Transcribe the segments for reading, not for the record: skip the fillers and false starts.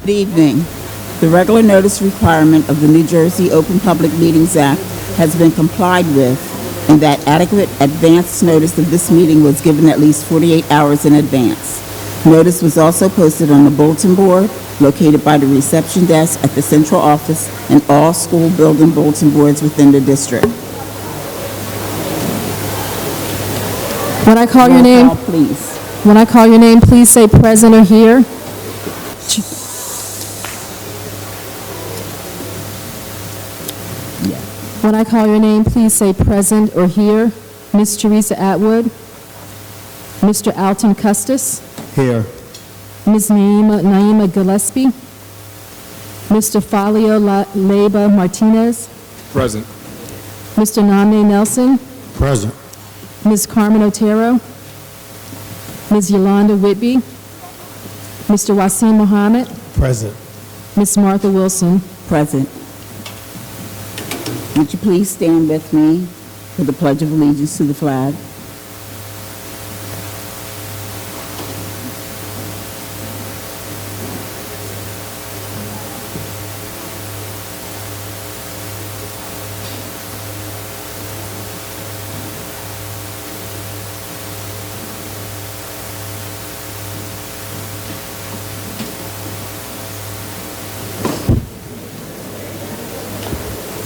Good evening. The regular notice requirement of the New Jersey Open Public Meetings Act has been complied with, and that adequate advance notice of this meeting was given at least 48 hours in advance. Notice was also posted on the bulletin board located by the reception desk at the central office and all school building bulletin boards within the district. When I call your name, Roll call, please. when I call your name, please say present or here. When I call your name, please say present or here. Ms. Teresa Atwood. Mr. Alton Custis. Here. Ms. Naima Gillespie. Mr. Falio Leyba Martinez. Present. Mr. Name Nelson. Present. Ms. Carmen Otero. Ms. Yolanda Whitby. Mr. Wasim Mohammed. Present. Ms. Martha Wilson. Present. Would you please stand with me for the Pledge of Allegiance to the flag?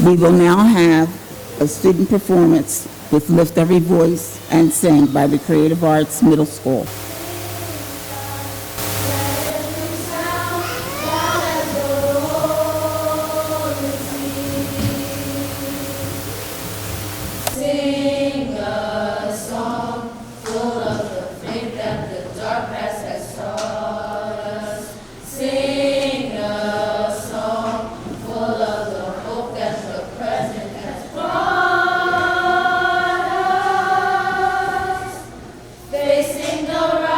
We will now have a student performance with Lift Every Voice and Sing by the Creative Arts Middle School. Sing a song full of the faith that the dark past has taught us. Sing a song full of the hope that the present has brought us. Facing the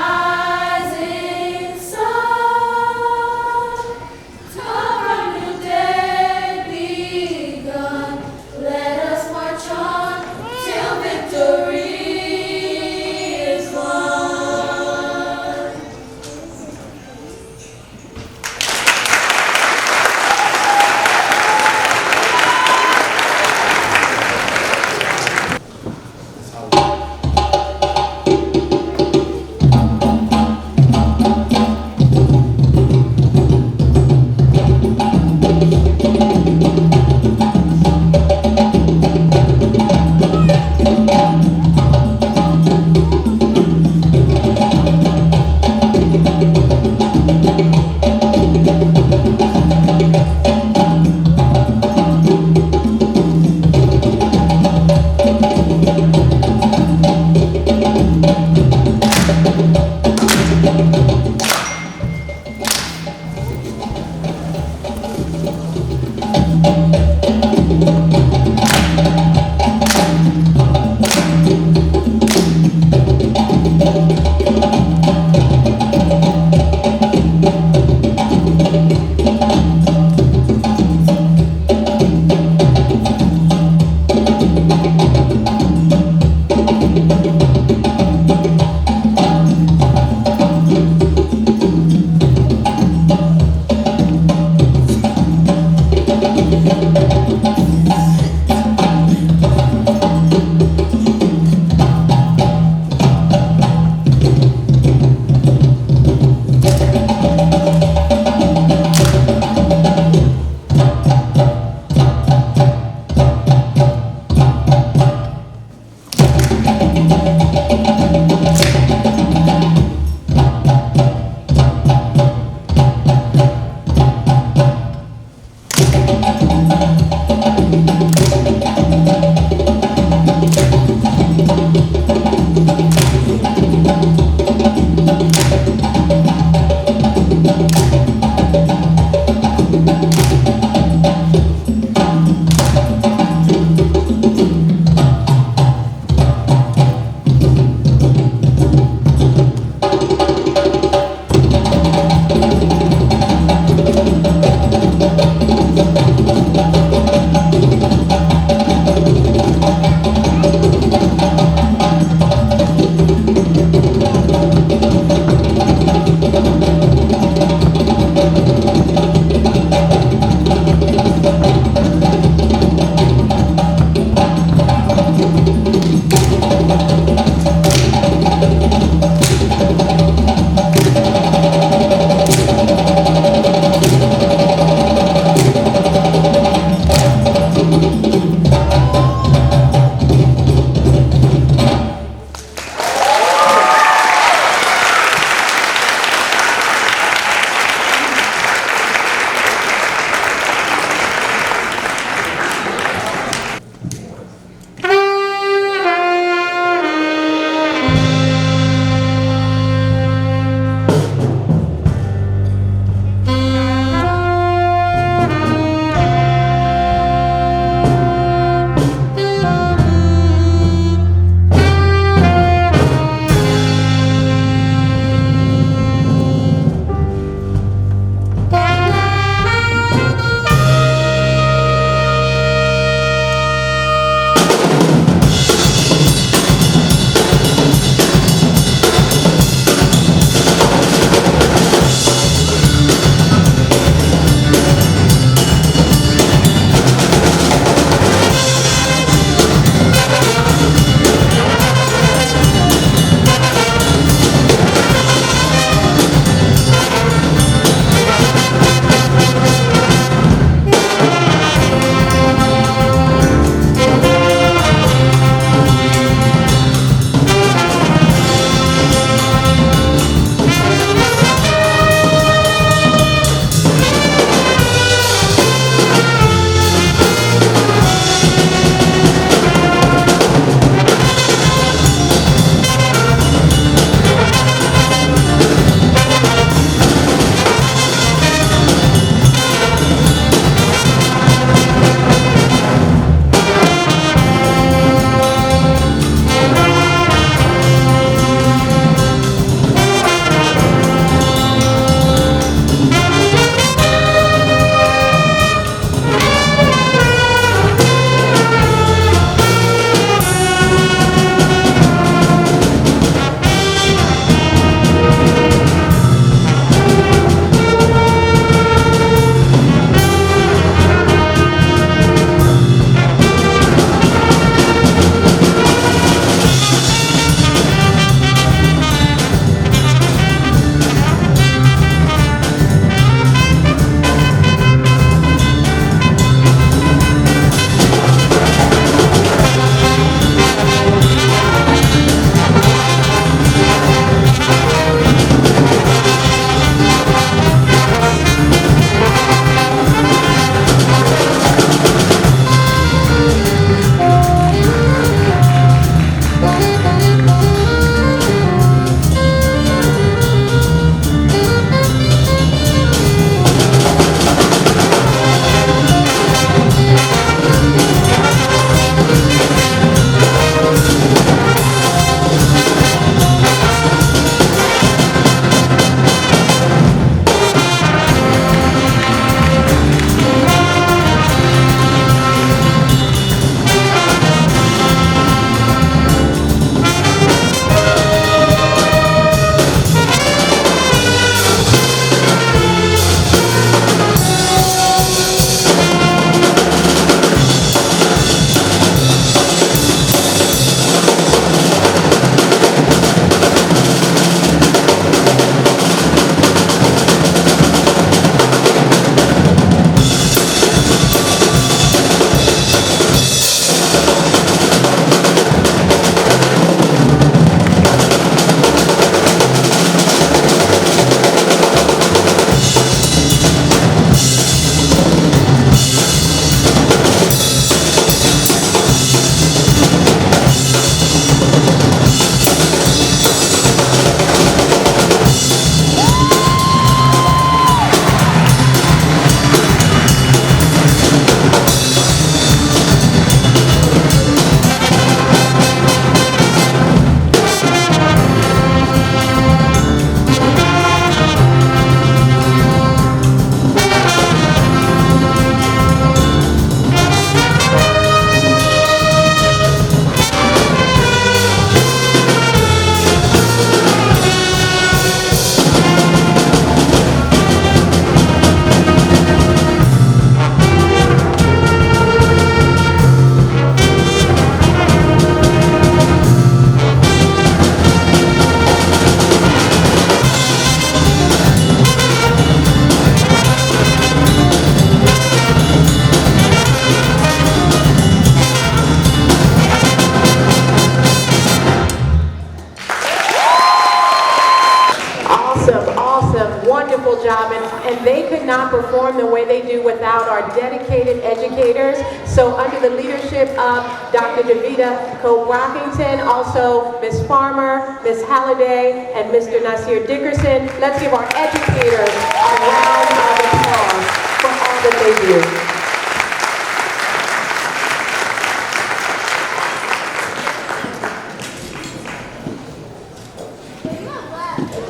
could not perform the way they do without our dedicated educators. So under the leadership of Dr. Davida Coe-Brockington, also Ms. Farmer, Ms. Halliday, and Mr. Nasir Dickerson, let's give our educators a round of applause for all that they do.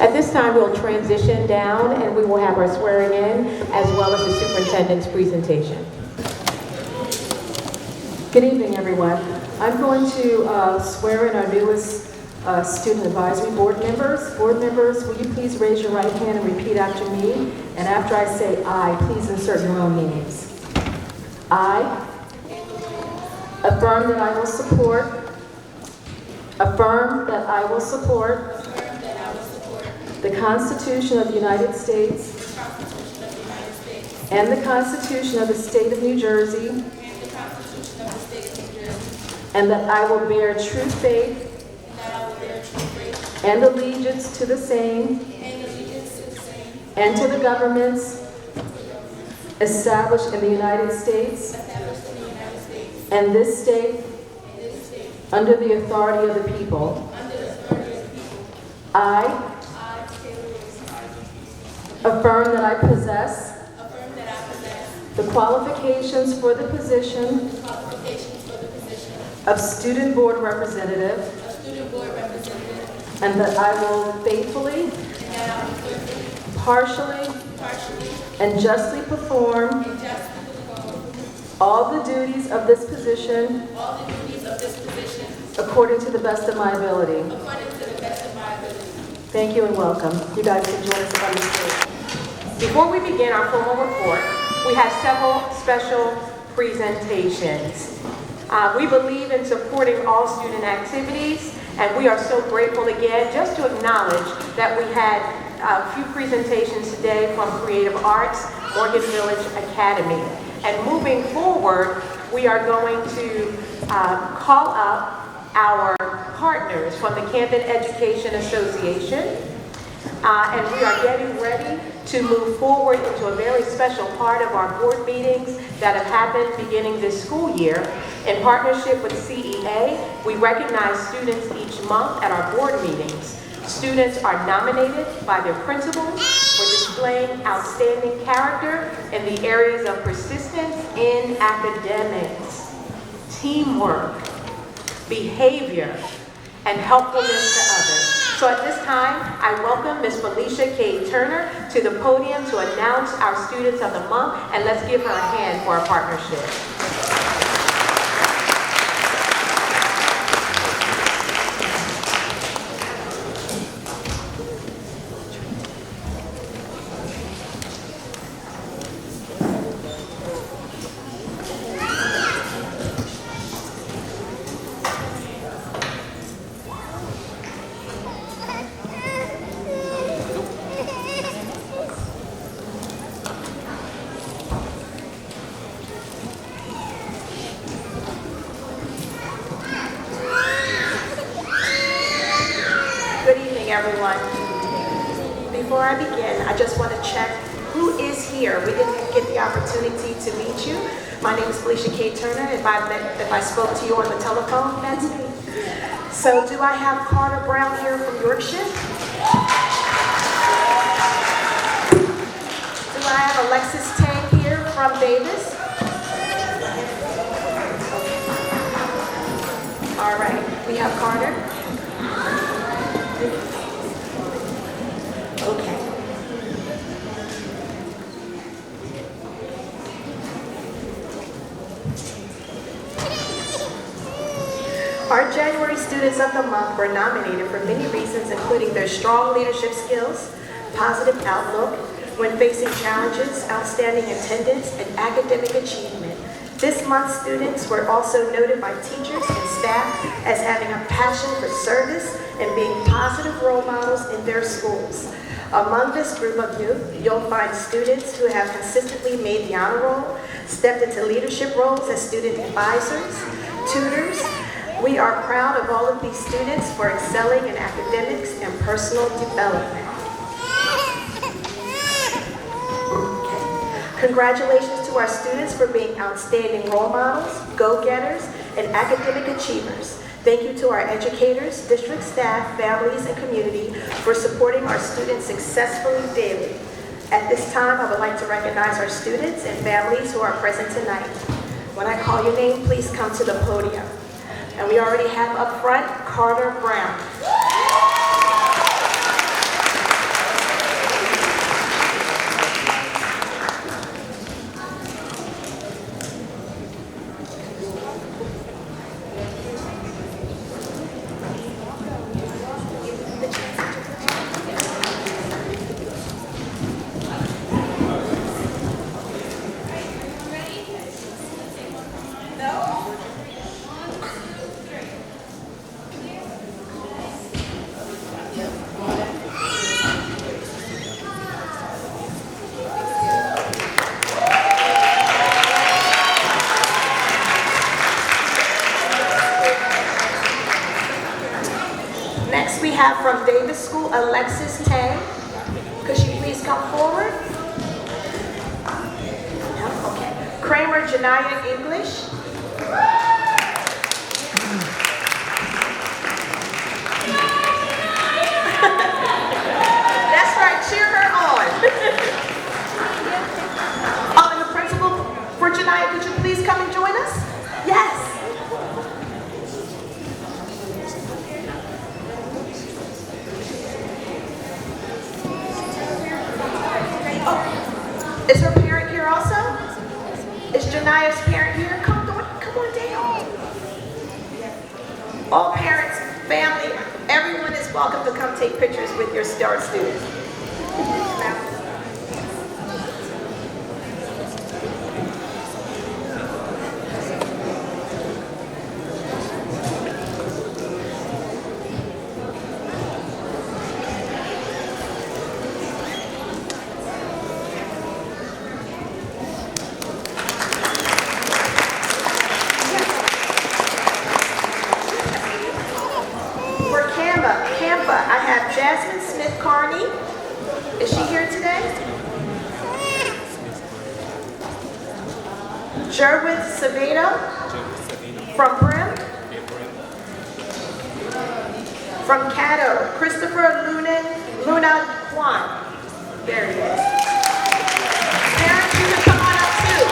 At this time, we'll transition down and we will have our swearing in as well as the superintendent's presentation. Good evening, everyone. I'm going to swear in our newest Student Advisory Board members. Board members, will you please raise your right hand and repeat after me? And after I say "I," please insert your own names. I affirm that I will support the Constitution of the United States and the Constitution of the State of New Jersey, and that I will bear true faith and allegiance to the same and to the governments established in the United States and this state under the authority of the people. I affirm that I possess the qualifications for the position of Student Board Representative, and that I will faithfully, partially, and justly perform all the duties of this position according to the best of my ability. Thank you and welcome. You guys can join us on the stage. Before we begin our formal report, we have several special presentations. We believe in supporting all student activities, and we are so grateful again just to acknowledge that we had a few presentations today from Creative Arts, Morgan Village Academy. And moving forward, we are going to call up our partners from the Camden Education Association, and we are getting ready to move forward into a very special part of our board meetings that have happened beginning this school year. In partnership with CEA, we recognize students each month at our board meetings. Students are nominated by their principals for displaying outstanding character in the areas of persistence in academics, teamwork, behavior, and helpfulness to others. So at this time, I welcome Ms. Felicia K. Turner to the podium to announce our Students of the Month, and let's give her a hand for our partnership. Everyone. Before I begin, I just want to check who is here. We didn't get the opportunity to meet you. My name is Felicia K. Turner. If I spoke to you on the telephone, that's me. So do I have Carter Brown here from Yorkshire? Do I have Alexis Tang here from Davis? All right, we have Carter. Okay. Our January Students of the Month were nominated for many reasons, including their strong leadership skills, positive outlook when facing challenges, outstanding attendance, and academic achievement. This month's students were also noted by teachers and staff as having a passion for service and being positive role models in their schools. Among this group of youth, you'll find students who have consistently made the honor roll, stepped into leadership roles as student advisors, tutors. We are proud of all of these students for excelling in academics and personal development. Okay. Congratulations to our students for being outstanding role models, go-getters, and academic achievers. Thank you to our educators, district staff, families, and community for supporting our students successfully daily. At this time, I would like to recognize our students and families who are present tonight. When I call your name, please come to the podium. And we already have up front, Carter Brown. Next, we have from Davis School, Alexis Tang. Could she please come forward? No? Okay. Kramer Janaya English. That's right, cheer her on. Oh, and the principal for Janaya, could you please come and join us? Yes. Is her parent here also? Is Janaya's parent here? Come on down. All parents, family, everyone is welcome to come take pictures with your star students. I have Jasmine Smith Carney. Is she here today? Jerwith Savedo from Brim. From Caddo, Christopher Luna Kwan. There he is. Parents, you can come on up too.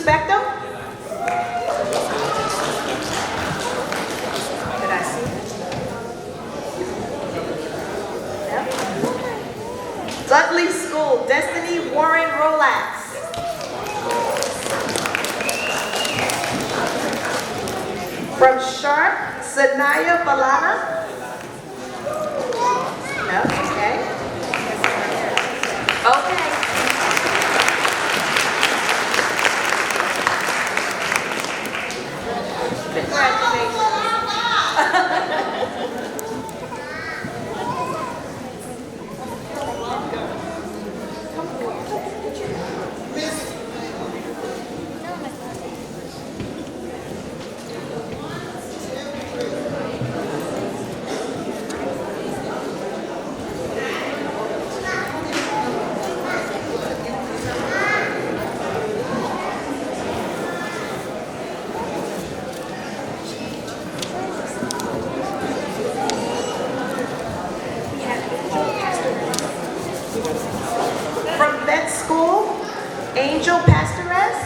suspect them? Did I see it? Yep. Dudley School, Destiny Warren Rolax. From Sharp, Sanaya Balana. No, okay. Okay. From Vet School, Angel Pastorez.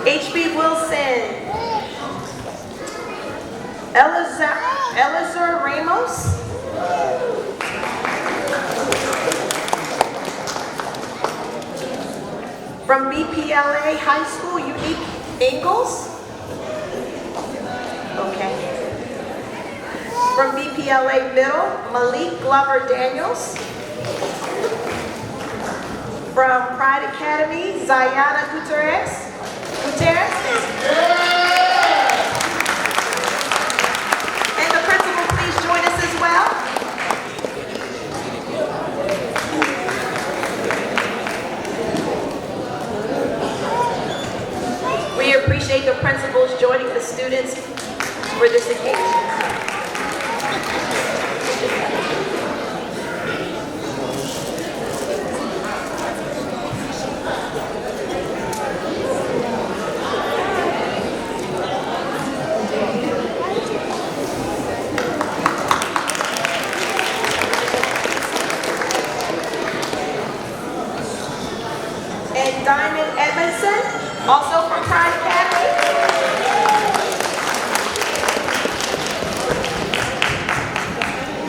H.B. Wilson. Elazar Ramos. From BPLA High School, Unique Ingalls. Okay. From BPLA Middle, Malik Glover Daniels. From Pride Academy, Zayana Gutierrez. And the principal, please join us as well. We appreciate the principals joining the students for this occasion. And Diamond Edmondson, also from Pride Academy.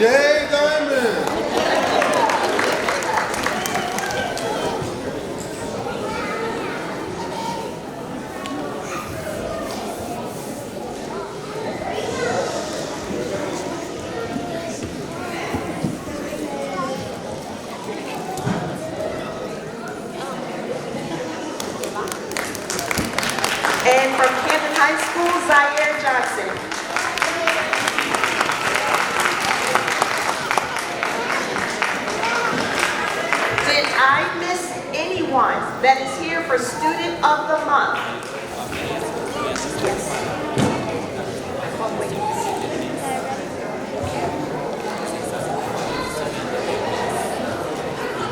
Yay, Diamond! And from Camden High School, Zaire Johnson. Did I miss anyone that is here for Student of the Month? Yes.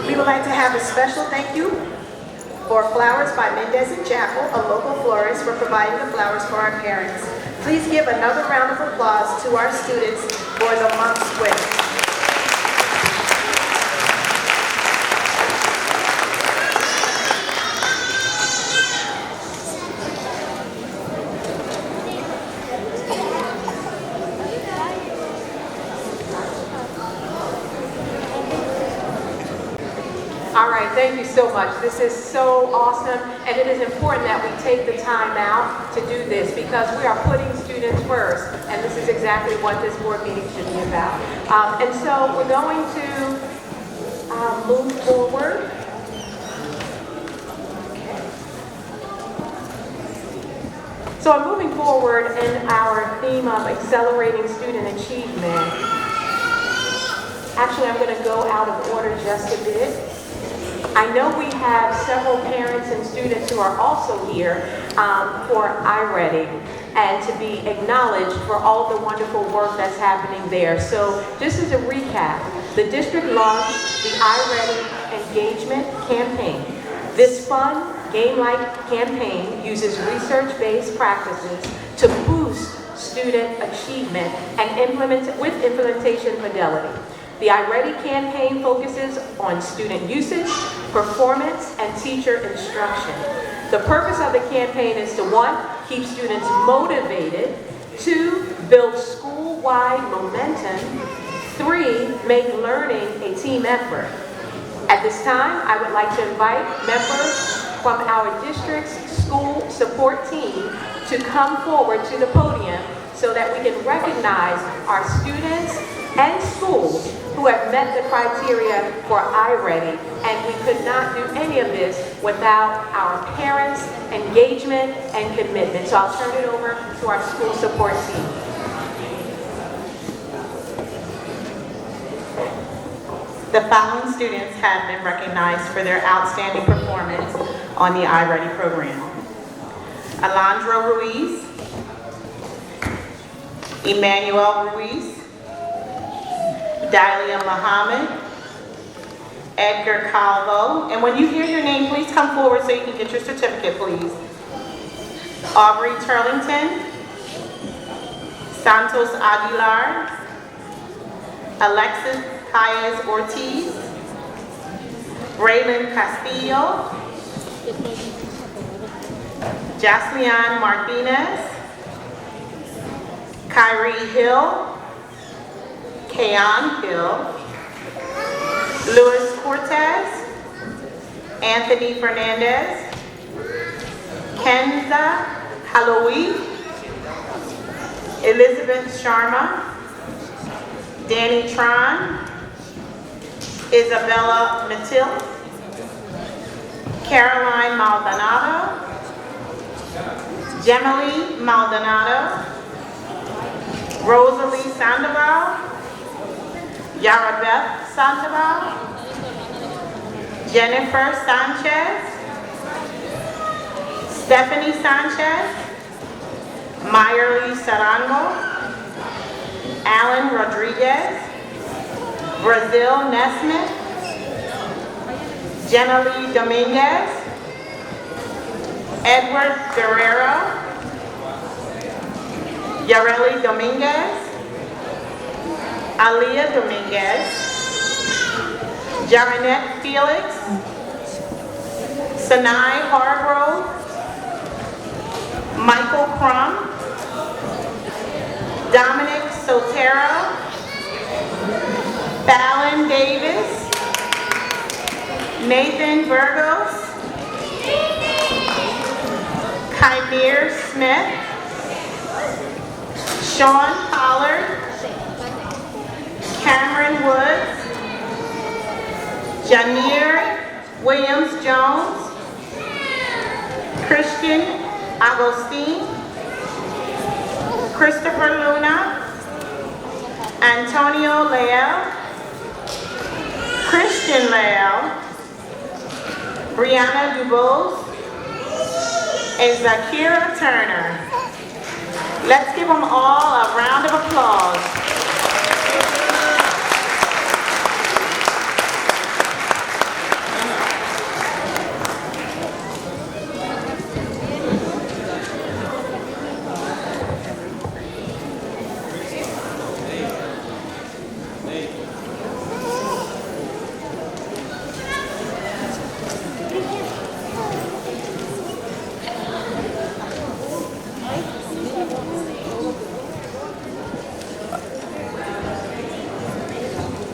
We would like to have a special thank you for flowers by Mendez and Chapel, a local florist, for providing the flowers for our parents. Please give another round of applause to our students for the month's winner. All right, thank you so much. This is so awesome, and it is important that we take the time out to do this because we are putting students first, and this is exactly what this board meeting should be about. And so we're going to move forward. So I'm moving forward in our theme of accelerating student achievement. Actually, I'm going to go out of order just a bit. I know we have several parents and students who are also here for iReady and to be acknowledged for all the wonderful work that's happening there. So just as a recap, the district launched the iReady engagement campaign. This fun, game-like campaign uses research-based practices to boost student achievement and with implementation fidelity. The iReady campaign focuses on student usage, performance, and teacher instruction. The purpose of the campaign is to 1, keep students motivated, 2, build school-wide momentum, 3, make learning a team effort. At this time, I would like to invite members from our district's school support team to come forward to the podium so that we can recognize our students and schools who have met the criteria for iReady, and we could not do any of this without our parents' engagement and commitment. So I'll turn it over to our school support team. The following students have been recognized for their outstanding performance on the iReady program. Alondra Ruiz, Emmanuel Ruiz, Dalia Muhammad, Edgar Calvo, and when you hear your name, please come forward so you can get your certificate, please. Aubrey Turlington, Santos Aguilar, Alexis Paez Ortiz, Raylan Castillo, Jaslian Martinez, Kyrie Hill, Kayan Hill, Luis Cortez, Anthony Fernandez, Kenza Haloui, Elizabeth Sharma, Danny Tron, Isabella Matil, Caroline Maldonado, Gemily Maldonado, Rosalie Sandoval, Yarabeth Sandoval, Jennifer Sanchez, Stephanie Sanchez, Mayerly Sarango, Alan Rodriguez, Brazil Nesmith, Jenalie Dominguez, Edward Guerrero, Yareli Dominguez, Aliyah Dominguez, Jaranette Felix, Sanai Hargrove, Michael Crum, Dominic Sotero, Fallon Davis, Nathan Burgos, Kymere Smith, Sean Pollard, Cameron Woods, Janir Williams-Jones, Christian Agostin, Christopher Luna, Antonio Leal, Christian Leal, Brianna Dubose, and Zakira Turner. Let's give them all a round of applause.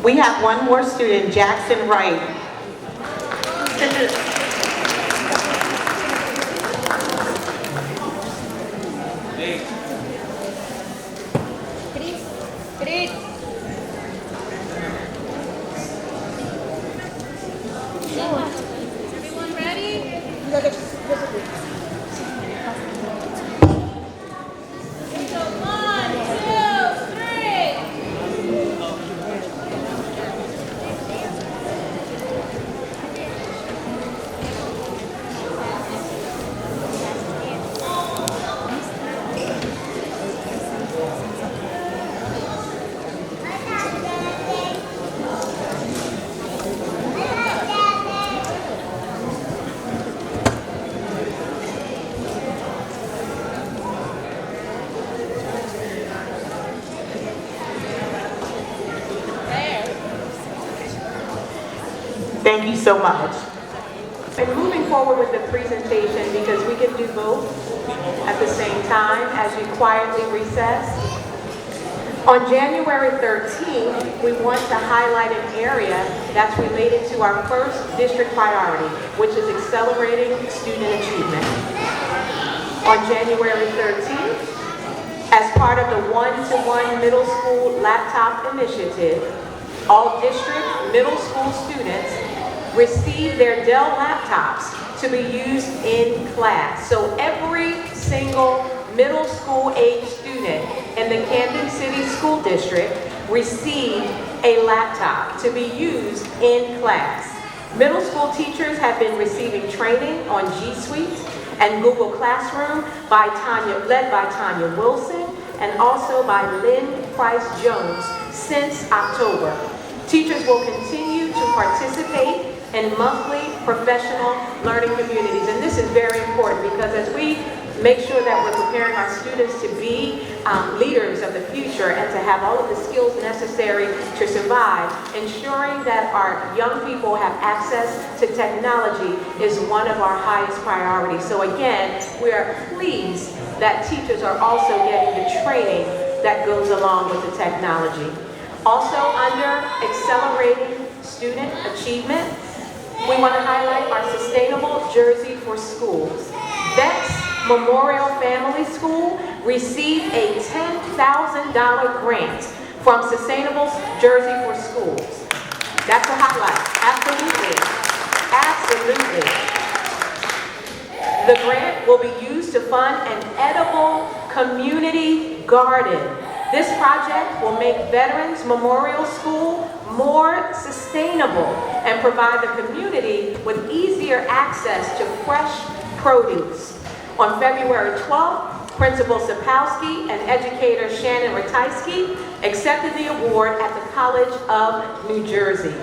We have one more student, Jackson Wright. Everyone ready? So 1, 2, 3. you so much. And moving forward with the presentation, because we can do both at the same time as you quietly recess. On January 13th, we want to highlight an area that's related to our first district priority, which is accelerating student achievement. On January 13th, as part of the one-to-one middle school laptop initiative, all district middle school students receive their Dell laptops to be used in class. So every single middle school age student in the Camden City School District received a laptop to be used in class. Middle school teachers have been receiving training on G Suite and Google Classroom led by Tanya Wilson and also by Lynn Price Jones since October. Teachers will continue to participate in monthly professional learning communities. And this is very important because as we make sure that we're preparing our students to be leaders of the future and to have all of the skills necessary to survive, ensuring that our young people have access to technology is one of our highest priorities. So again, we are pleased that teachers are also getting the training that goes along with the technology. Also under accelerating student achievement, we want to highlight our Sustainable Jersey for Schools. Vets Memorial Family School received a $10,000 grant from Sustainable Jersey for Schools. That's a highlight, absolutely, absolutely. The grant will be used to fund an edible community garden. This project will make Veterans Memorial School more sustainable and provide the community with easier access to fresh produce. On February 12th, Principal Sapowski and educator Shannon Ratajski accepted the award at the College of New Jersey.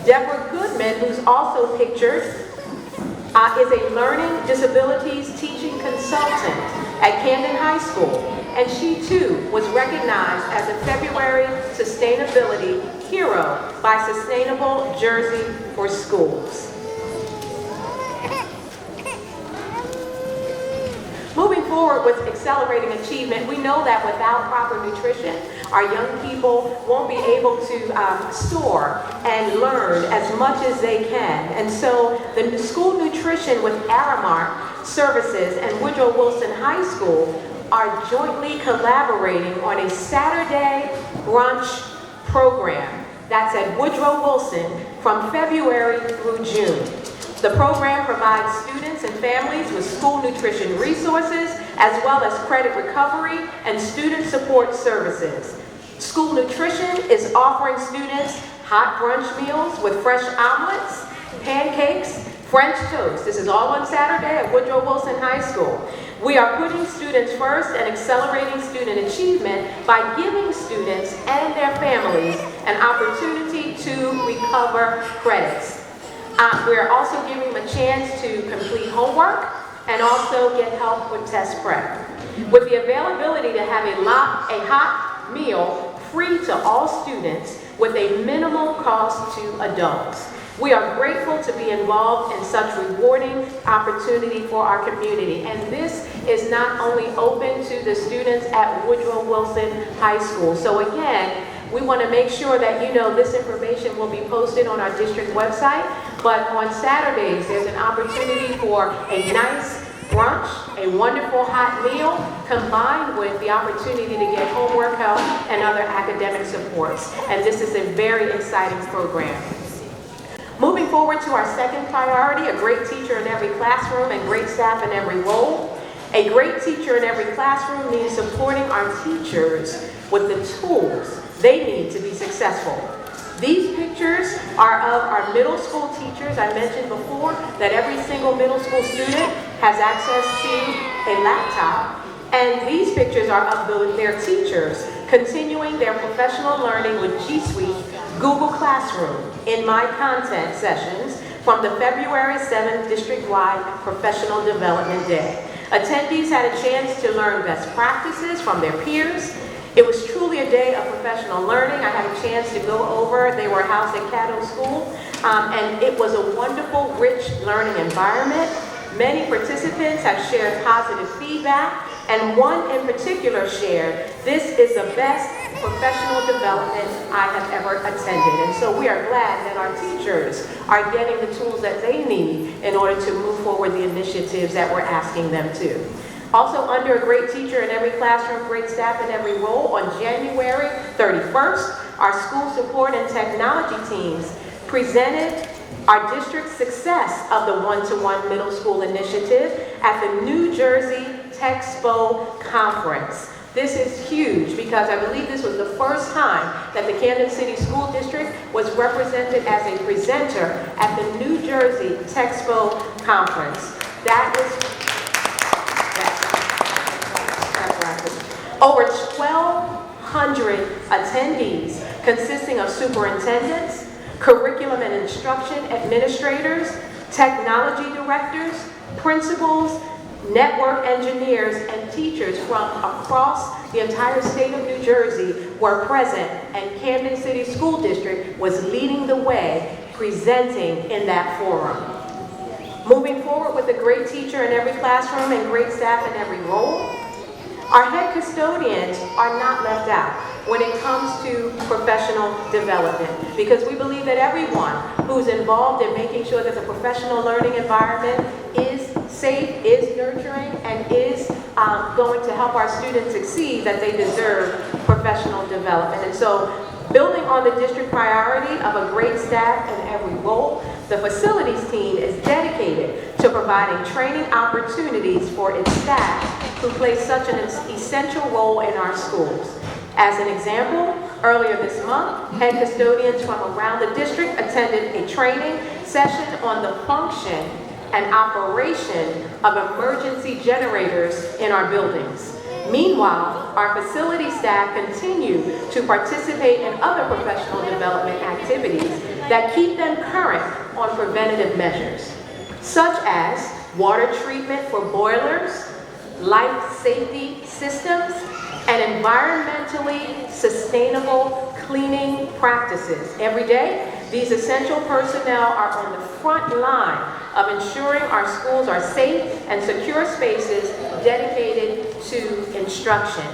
Deborah Goodman, who's also pictured, is a learning disabilities teaching consultant at Camden High School, and she too was recognized as a February Sustainability Hero by Sustainable Jersey for Schools. Moving forward with accelerating achievement, we know that without proper nutrition, our young people won't be able to soar and learn as much as they can. And so the school nutrition with Aramark Services and Woodrow Wilson High School are jointly collaborating on a Saturday brunch program that's at Woodrow Wilson from February through June. The program provides students and families with school nutrition resources, as well as credit recovery and student support services. School nutrition is offering students hot brunch meals with fresh omelets, pancakes, French toast. This is all on Saturday at Woodrow Wilson High School. We are putting students first and accelerating student achievement by giving students and their families an opportunity to recover credits. We're also giving them a chance to complete homework and also get help with test prep. With the availability to have a hot meal free to all students with a minimal cost to adults. We are grateful to be involved in such rewarding opportunity for our community. And this is not only open to the students at Woodrow Wilson High School. So again, we want to make sure that you know this information will be posted on our district website, but on Saturdays there's an opportunity for a nice brunch, a wonderful hot meal, combined with the opportunity to get homework help and other academic supports. And this is a very exciting program. Moving forward to our second priority, a great teacher in every classroom and great staff in every role. A great teacher in every classroom means supporting our teachers with the tools they need to be successful. These pictures are of our middle school teachers. I mentioned before that every single middle school student has access to a laptop. And these pictures are of their teachers continuing their professional learning with G Suite, Google Classroom, in my content sessions from the February 7th district-wide Professional Development Day. Attendees had a chance to learn best practices from their peers, It was truly a day of professional learning. I had a chance to go over. They were housed at Caddo School, and it was a wonderful, rich learning environment. Many participants have shared positive feedback, and one in particular shared, "This is the best professional development I have ever attended." And so we are glad that our teachers are getting the tools that they need in order to move forward the initiatives that we're asking them to. Also, under a great teacher in every classroom, great staff in every role, on January 31st, our school support and technology teams presented our district's success of the one-to-one middle school initiative at the New Jersey Texpo Conference. This is huge because I believe this was the first time that the Camden City School District was represented as a presenter at the New Jersey Texpo Conference. That is over 1,200 attendees consisting of superintendents, curriculum and instruction administrators, technology directors, principals, network engineers, and teachers from across the entire state of New Jersey were present, and Camden City School District was leading the way, presenting in that forum. Moving forward with a great teacher in every classroom and great staff in every role, our head custodians are not left out when it comes to professional development, because we believe that everyone who's involved in making sure that the professional learning environment is safe, is nurturing, and is going to help our students succeed, that they deserve professional development. And so, building on the district priority of a great staff in every role, the facilities team is dedicated to providing training opportunities for its staff who play such an essential role in our schools. As an example, earlier this month, head custodians from around the district attended a training session on the function and operation of emergency generators in our buildings. Meanwhile, our facility staff continue to participate in other professional development activities that keep them current on preventative measures, such as water treatment for boilers, life safety systems, and environmentally sustainable cleaning practices. Every day, these essential personnel are on the front line of ensuring our schools are safe and secure spaces dedicated to instruction.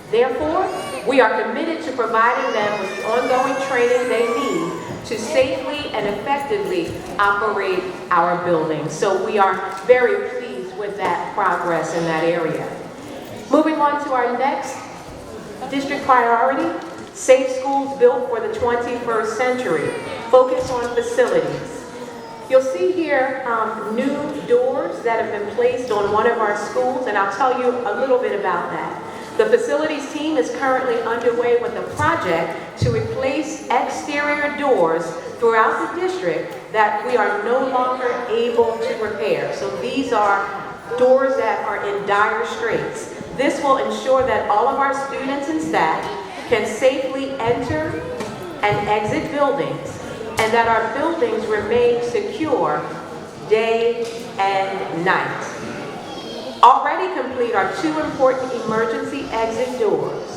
Therefore, we are committed to providing them with the ongoing training they need to safely and effectively operate our buildings. So we are very pleased with that progress in that area. Moving on to our next district priority, safe schools built for the 21st century. Focus on facilities. You'll see here new doors that have been placed on one of our schools, and I'll tell you a little bit about that. The facilities team is currently underway with a project to replace exterior doors throughout the district that we are no longer able to repair. So these are doors that are in dire straits. This will ensure that all of our students and staff can safely enter and exit buildings, and that our buildings remain secure day and night. Already complete are two important emergency exit doors,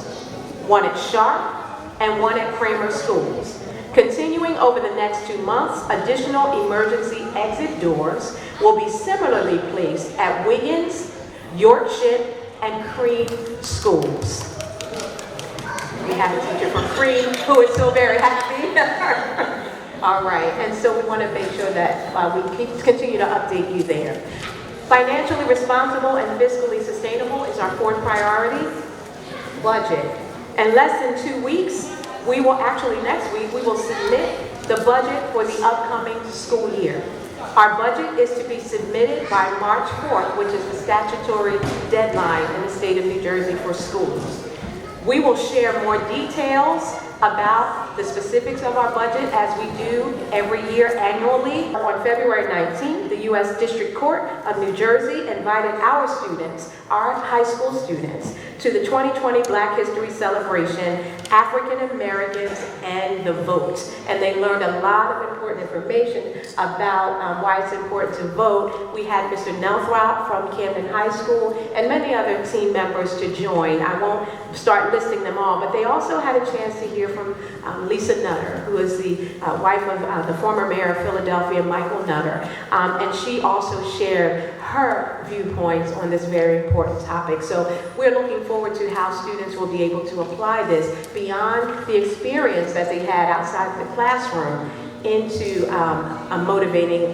one at Sharp and one at Kramer Schools. Continuing over the next 2 months, additional emergency exit doors will be similarly placed at Wiggins, Yorkshire, and Cream Schools. We have a teacher from Cream who is so very happy. All right, and so we want to make sure that we continue to update you there. Financially responsible and fiscally sustainable is our fourth priority, budget. In less than 2 weeks, next week, we will submit the budget for the upcoming school year. Our budget is to be submitted by March 4th, which is the statutory deadline in the state of New Jersey for schools. We will share more details about the specifics of our budget as we do every year annually. On February 19th, the U.S. District Court of New Jersey invited our students, our high school students, to the 2020 Black History Celebration, African Americans and the Vote. And they learned a lot of important information about why it's important to vote. We had Mr. Nelthrop from Camden High School and many other team members to join. I won't start listing them all, but they also had a chance to hear from Lisa Nutter, who is the wife of the former mayor of Philadelphia, Michael Nutter. And she also shared her viewpoints on this very important topic. So we're looking forward to how students will be able to apply this beyond the experience that they had outside the classroom into motivating,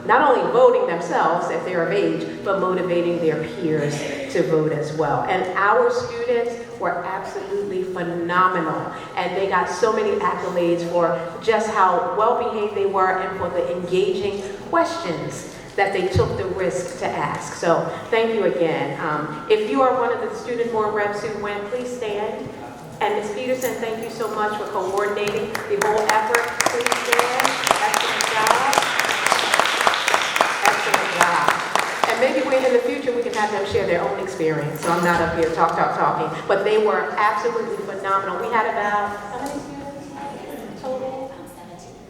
not only voting themselves if they're of age, but motivating their peers to vote as well. And our students were absolutely phenomenal. And they got so many accolades for just how well-behaved they were and for the engaging questions that they took the risk to ask. So thank you again. If you are one of the student board reps who went, please stand. And Ms. Peterson, thank you so much for coordinating the whole effort. Please stand. Excellent job. Excellent job. And maybe in the future we can have them share their own experience. So I'm not up here talking. But they were absolutely phenomenal. We had about, how many students total?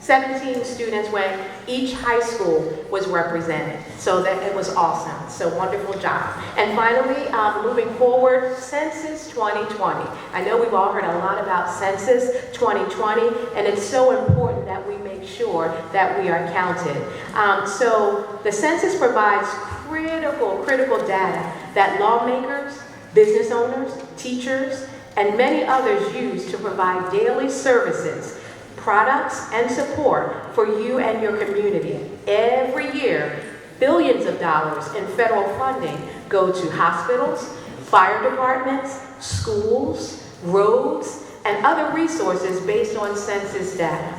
17 students when each high school was represented. So that it was awesome. So wonderful job. And finally, moving forward, Census 2020. I know we've all heard a lot about Census 2020, and it's so important that we make sure that we are counted. So the census provides critical data that lawmakers, business owners, teachers, and many others use to provide daily services, products, and support for you and your community. Every year, billions of dollars in federal funding go to hospitals, fire departments, schools, roads, and other resources based on census data.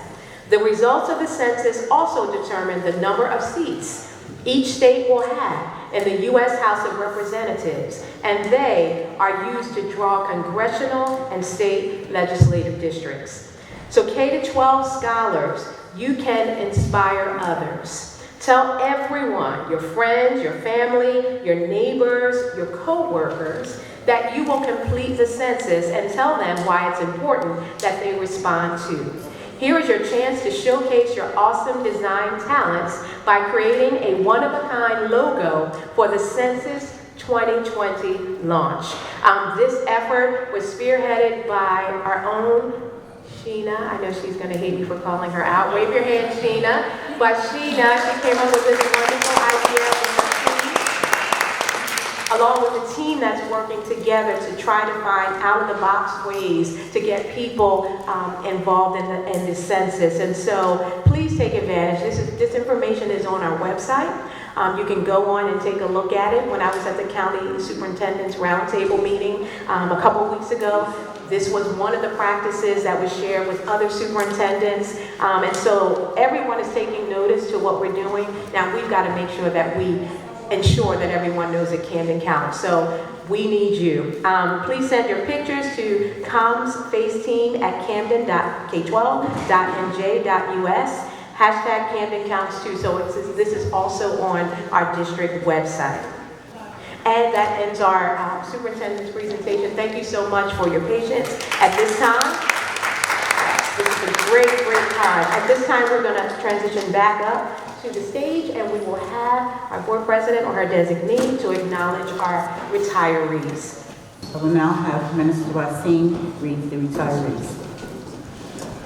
The results of the census also determine the number of seats each state will have in the U.S. House of Representatives, and they are used to draw congressional and state legislative districts. So K-12 scholars, you can inspire others. Tell everyone, your friends, your family, your neighbors, your co-workers, that you will complete the census and tell them why it's important that they respond to. Here is your chance to showcase your awesome design talents by creating a one-of-a-kind logo for the Census 2020 launch. This effort was spearheaded by our own Sheena. I know she's going to hate me for calling her out. Wave your hand, Sheena. But Sheena, she came up with this wonderful idea with her team, along with a team that's working together to try to find out-of-the-box ways to get people involved in the census. And so please take advantage. This information is on our website. You can go on and take a look at it. When I was at the County Superintendent's Roundtable meeting a couple weeks ago, this was one of the practices that was shared with other superintendents. And so everyone is taking notice to what we're doing. Now we've got to make sure that we ensure that everyone knows that Camden counts. So we need you. Please send your pictures to comsfaceteam@camden.k12.nj.us. Hashtag Camden Counts too. So this is also on our district website. And that ends our superintendent's presentation. Thank you so much for your patience at this time. This is a great time. At this time, we're going to transition back up to the stage, and we will have our board president or her designee to acknowledge our retirees. I will now have Minister Wasim read the retirees.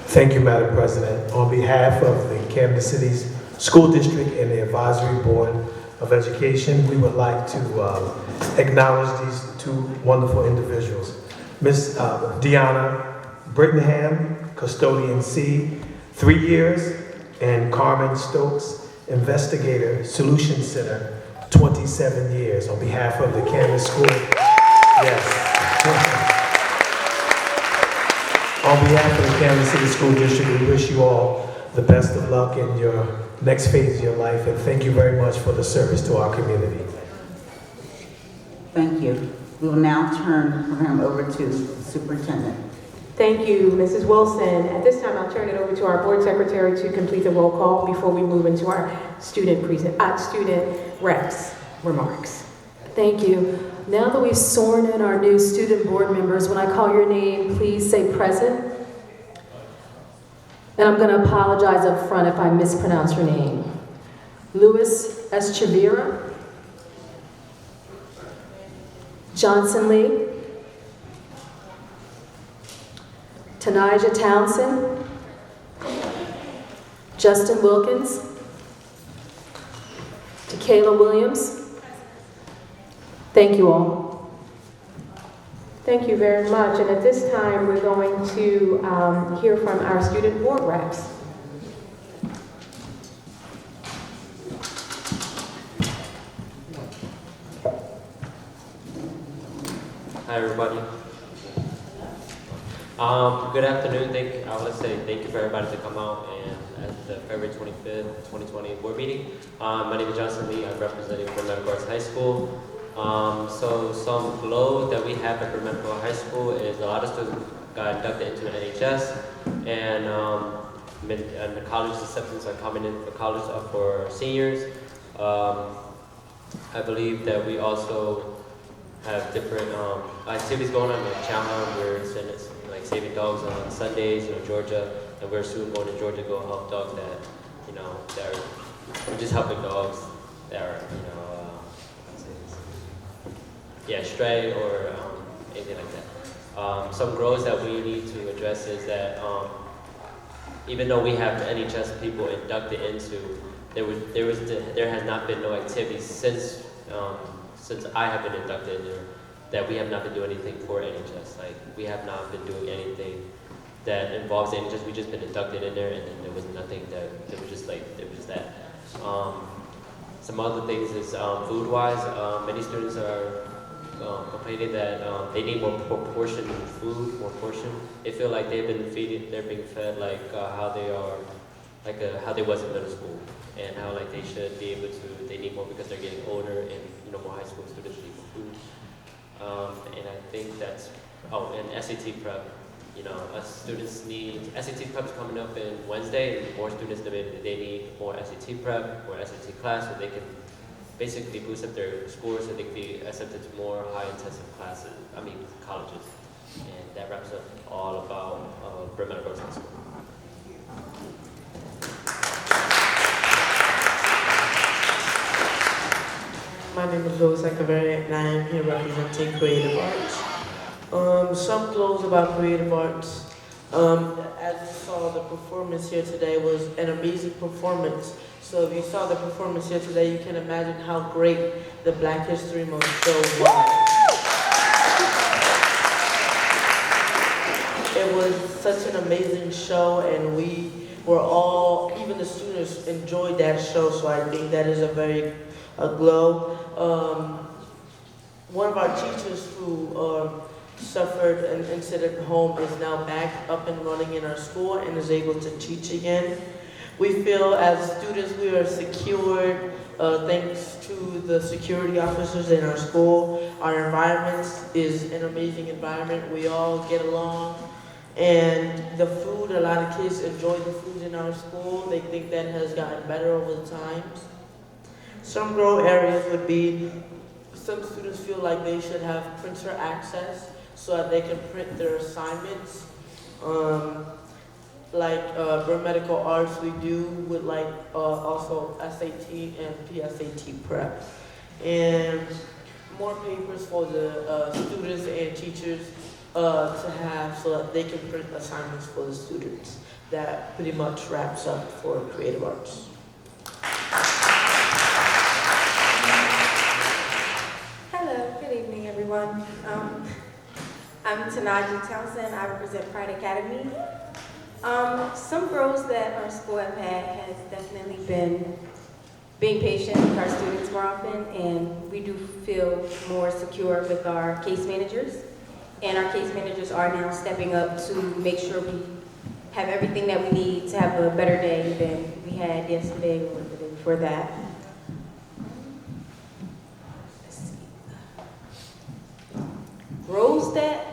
Thank you, Madam President. On behalf of the Camden City's School District and the Advisory Board of Education, we would like to acknowledge these two wonderful individuals. Ms. Deanna Brittenham, Custodian C, 3 years, and Carmen Stokes, Investigator, Solution Center, 27 years. On behalf of the Camden School, yes. On behalf of the Camden City School District, we wish you all the best of luck in your next phase of your life, and thank you very much for the service to our community. Thank you. We will now turn the program over to the superintendent. Thank you, Mrs. Wilson. At this time, I'll turn it over to our board secretary to complete the roll call before we move into our student reps remarks. Thank you. Now that we've sworn in our new student board members, when I call your name, please say present. And I'm going to apologize up front if I mispronounce your name. Louis Eschavira, Johnson Lee, Tanija Townsend, Justin Wilkins, Takayla Williams. Thank you all. Thank you very much. And at this time, we're going to hear from our student board reps. Hi, everybody. Good afternoon. I want to say thank you for everybody to come out and at the February 25th, 2020 board meeting. My name is Johnson Lee. I'm representing Bryn Arts High School. So some glow that we have at Bryn High School is a lot of students got inducted into the NHS, and the college acceptance are coming in for college for seniors. I believe that we also have different activities going on, like Chow Hound, we're like saving dogs on Sundays, Georgia, and we're soon going to Georgia to go help dogs that are we're just helping dogs that are, stray or anything like that. Some growth that we need to address is that even though we have NHS people inducted into, there has not been no activities since I have been inducted in there, that we have not been doing anything for NHS. Like, we have not been doing anything that involves NHS. We just been inducted in there, and then there was nothing that was just that. Some other things is food-wise. Many students are complaining that they need more portion of food, more portion. They feel like they're being fed like how they are, how they was in middle school, and how like they should be able to. They need more because they're getting older, and more high school students need more food. And I think that's and SAT prep. Students need SAT prep is coming up in Wednesday, and more students they need more SAT prep, more SAT class, so they can basically boost up their scores so they can be accepted to more high-intensive colleges. And that wraps up all about Bryn Mawr High School. My name is Louis Echeverry, and I am here representing Creative Arts. Some clothes about Creative Arts. As you saw, the performance here today was an amazing performance. So if you saw the performance here today, you can imagine how great the Black History Month show was. It was such an amazing show, and we were all, even the students enjoyed that show, so I think that is a glow. One of our teachers who suffered an incident at home is now back up and running in our school and is able to teach again. We feel as students we are secured thanks to the security officers in our school. Our environment is an amazing environment. We all get along. And the food, a lot of kids enjoy the food in our school. They think that has gotten better over the times. Some grow areas would be, some students feel like they should have printer access so that they can print their assignments. Bryn Medical Arts, we do with also SAT and PSAT prep. And more papers for the students and teachers to have so that they can print assignments for the students. That pretty much wraps up for Creative Arts. Hello, good evening, everyone. I'm Tanija Townsend. I represent Pride Academy. Some growth that our school have had has definitely been being patient with our students more often, and we do feel more secure with our case managers. And our case managers are now stepping up to make sure we have everything that we need to have a better day than we had yesterday or the day before that. Roles that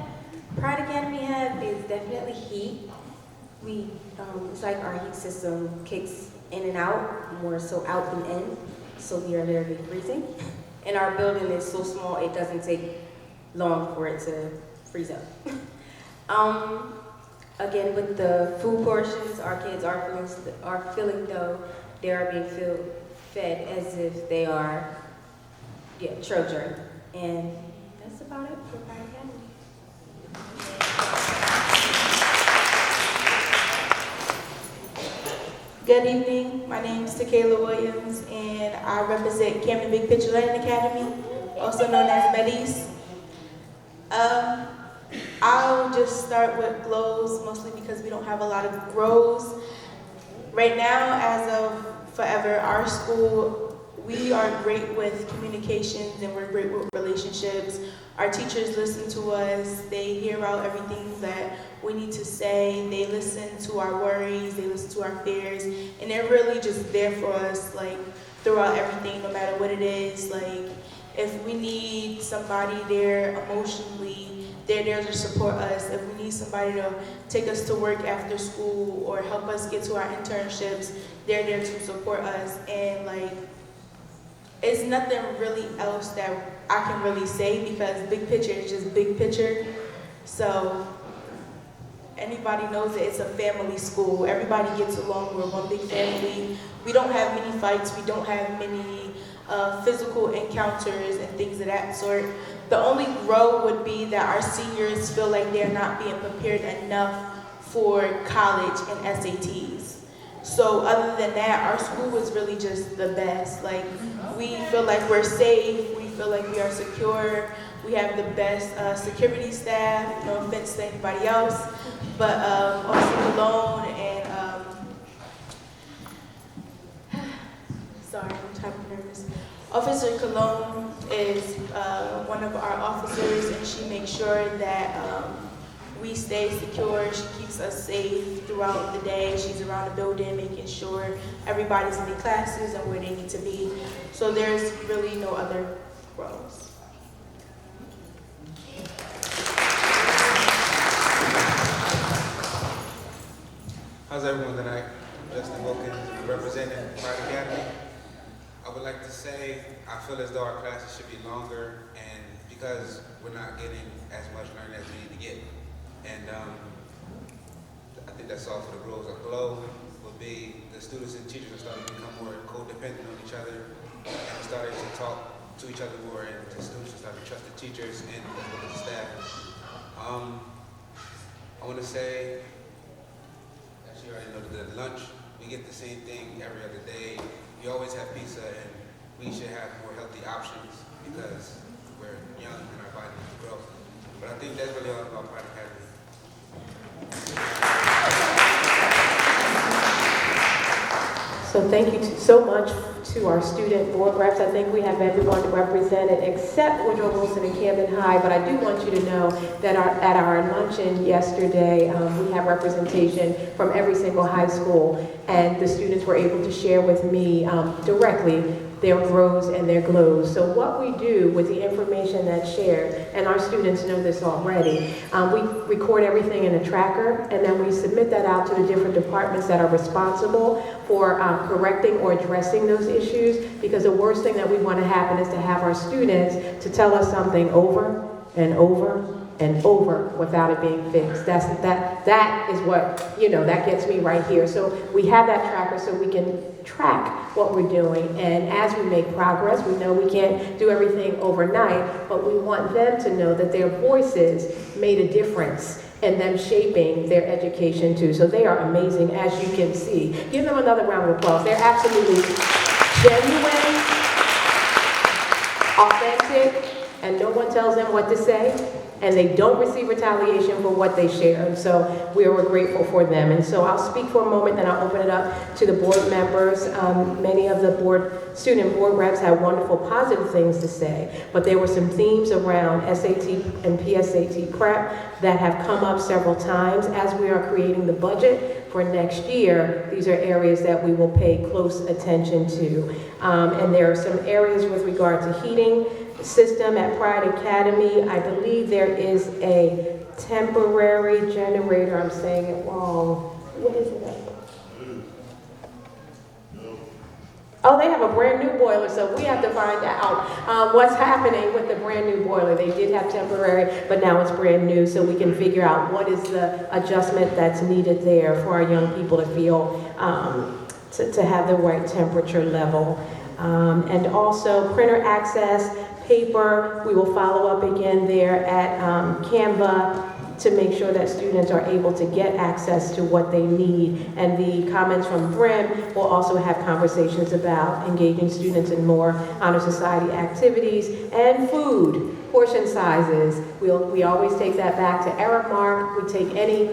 Pride Academy have is definitely heat. It's like our heat system kicks in and out, more so out than in, so we are literally freezing. And our building is so small, it doesn't take long for it to freeze up. Again, with the food portions, our kids are feeling though they are being fed as if they are children. And that's about it for Pride Academy. Good evening, my name is Takayla Williams and I represent Camden Big Picture Learning Academy, also known as MEDIS. I'll just start with GLOWs, mostly because we don't have a lot of GROWs. Right now, as of forever, our school, we are great with communications and we're great with relationships. Our teachers listen to us, they hear out everything that we need to say, they listen to our worries, they listen to our fears, and they're really just there for us, like, throughout everything, no matter what it is. Like, if we need somebody there emotionally, they're there to support us. If we need somebody to take us to work after school or help us get to our internships, they're there to support us. And like, it's nothing really else that I can really say because big picture is just big picture. So anybody knows that it's a family school. Everybody gets along. We're one big family. We don't have many fights. We don't have many physical encounters and things of that sort. The only grow would be that our seniors feel like they're not being prepared enough for college and SATs. So other than that, our school was really just the best. Like, we feel like we're safe, we feel like we are secure, we have the best security staff, no offense to anybody else, but Officer Cologne and, sorry, I'm type of nervous. Officer Cologne is one of our officers, and she makes sure that we stay secure. She keeps us safe throughout the day. She's around the building making sure everybody's in their classes and where they need to be. So there's really no other roles. How's everyone tonight? Justin Wilkins, representing Pride Academy. I would like to say I feel as though our classes should be longer, and because we're not getting as much learning as we need to get. And I think that's all for the rules. A glow would be the students and teachers are starting to become more codependent on each other and starting to talk to each other more, and the students are starting to trust the teachers and the staff. I want to say, as you already know, the lunch, we get the same thing every other day. We always have pizza, and we should have more healthy options because we're young and our body needs to grow. But I think that's really all about Pride Academy. So thank you so much to our student board reps. I think we have everyone represented except Woodrow Wilson and Camden High, but I do want you to know that at our luncheon yesterday, we have representation from every single high school, and the students were able to share with me directly their grows and their glows. So what we do with the information that's shared, and our students know this already, we record everything in a tracker, and then we submit that out to the different departments that are responsible for correcting or addressing those issues, because the worst thing that we want to happen is to have our students to tell us something over and over and over without it being fixed. That is what, that gets me right here. So we have that tracker so we can track what we're doing, and as we make progress, we know we can't do everything overnight, but we want them to know that their voices made a difference in them shaping their education too. So they are amazing, as you can see. Give them another round of applause. They're absolutely genuine, authentic, and no one tells them what to say, and they don't receive retaliation for what they share. And so we are grateful for them. And so I'll speak for a moment, then I'll open it up to the board members. Many of the student board reps had wonderful positive things to say, but there were some themes around SAT and PSAT prep that have come up several times. As we are creating the budget for next year, these are areas that we will pay close attention to. And there are some areas with regard to heating system at Pride Academy. I believe there is a temporary generator. I'm saying it wrong. What is it? Oh, they have a brand new boiler, so we have to find out what's happening with the brand new boiler. They did have temporary, but now it's brand new, so we can figure out what is the adjustment that's needed there for our young people to feel, to have the right temperature level. And also printer access, paper, we will follow up again there at Canva to make sure that students are able to get access to what they need. And the comments from Brim will also have conversations about engaging students in more honor society activities and food, portion sizes. We always take that back to Aramark. We take any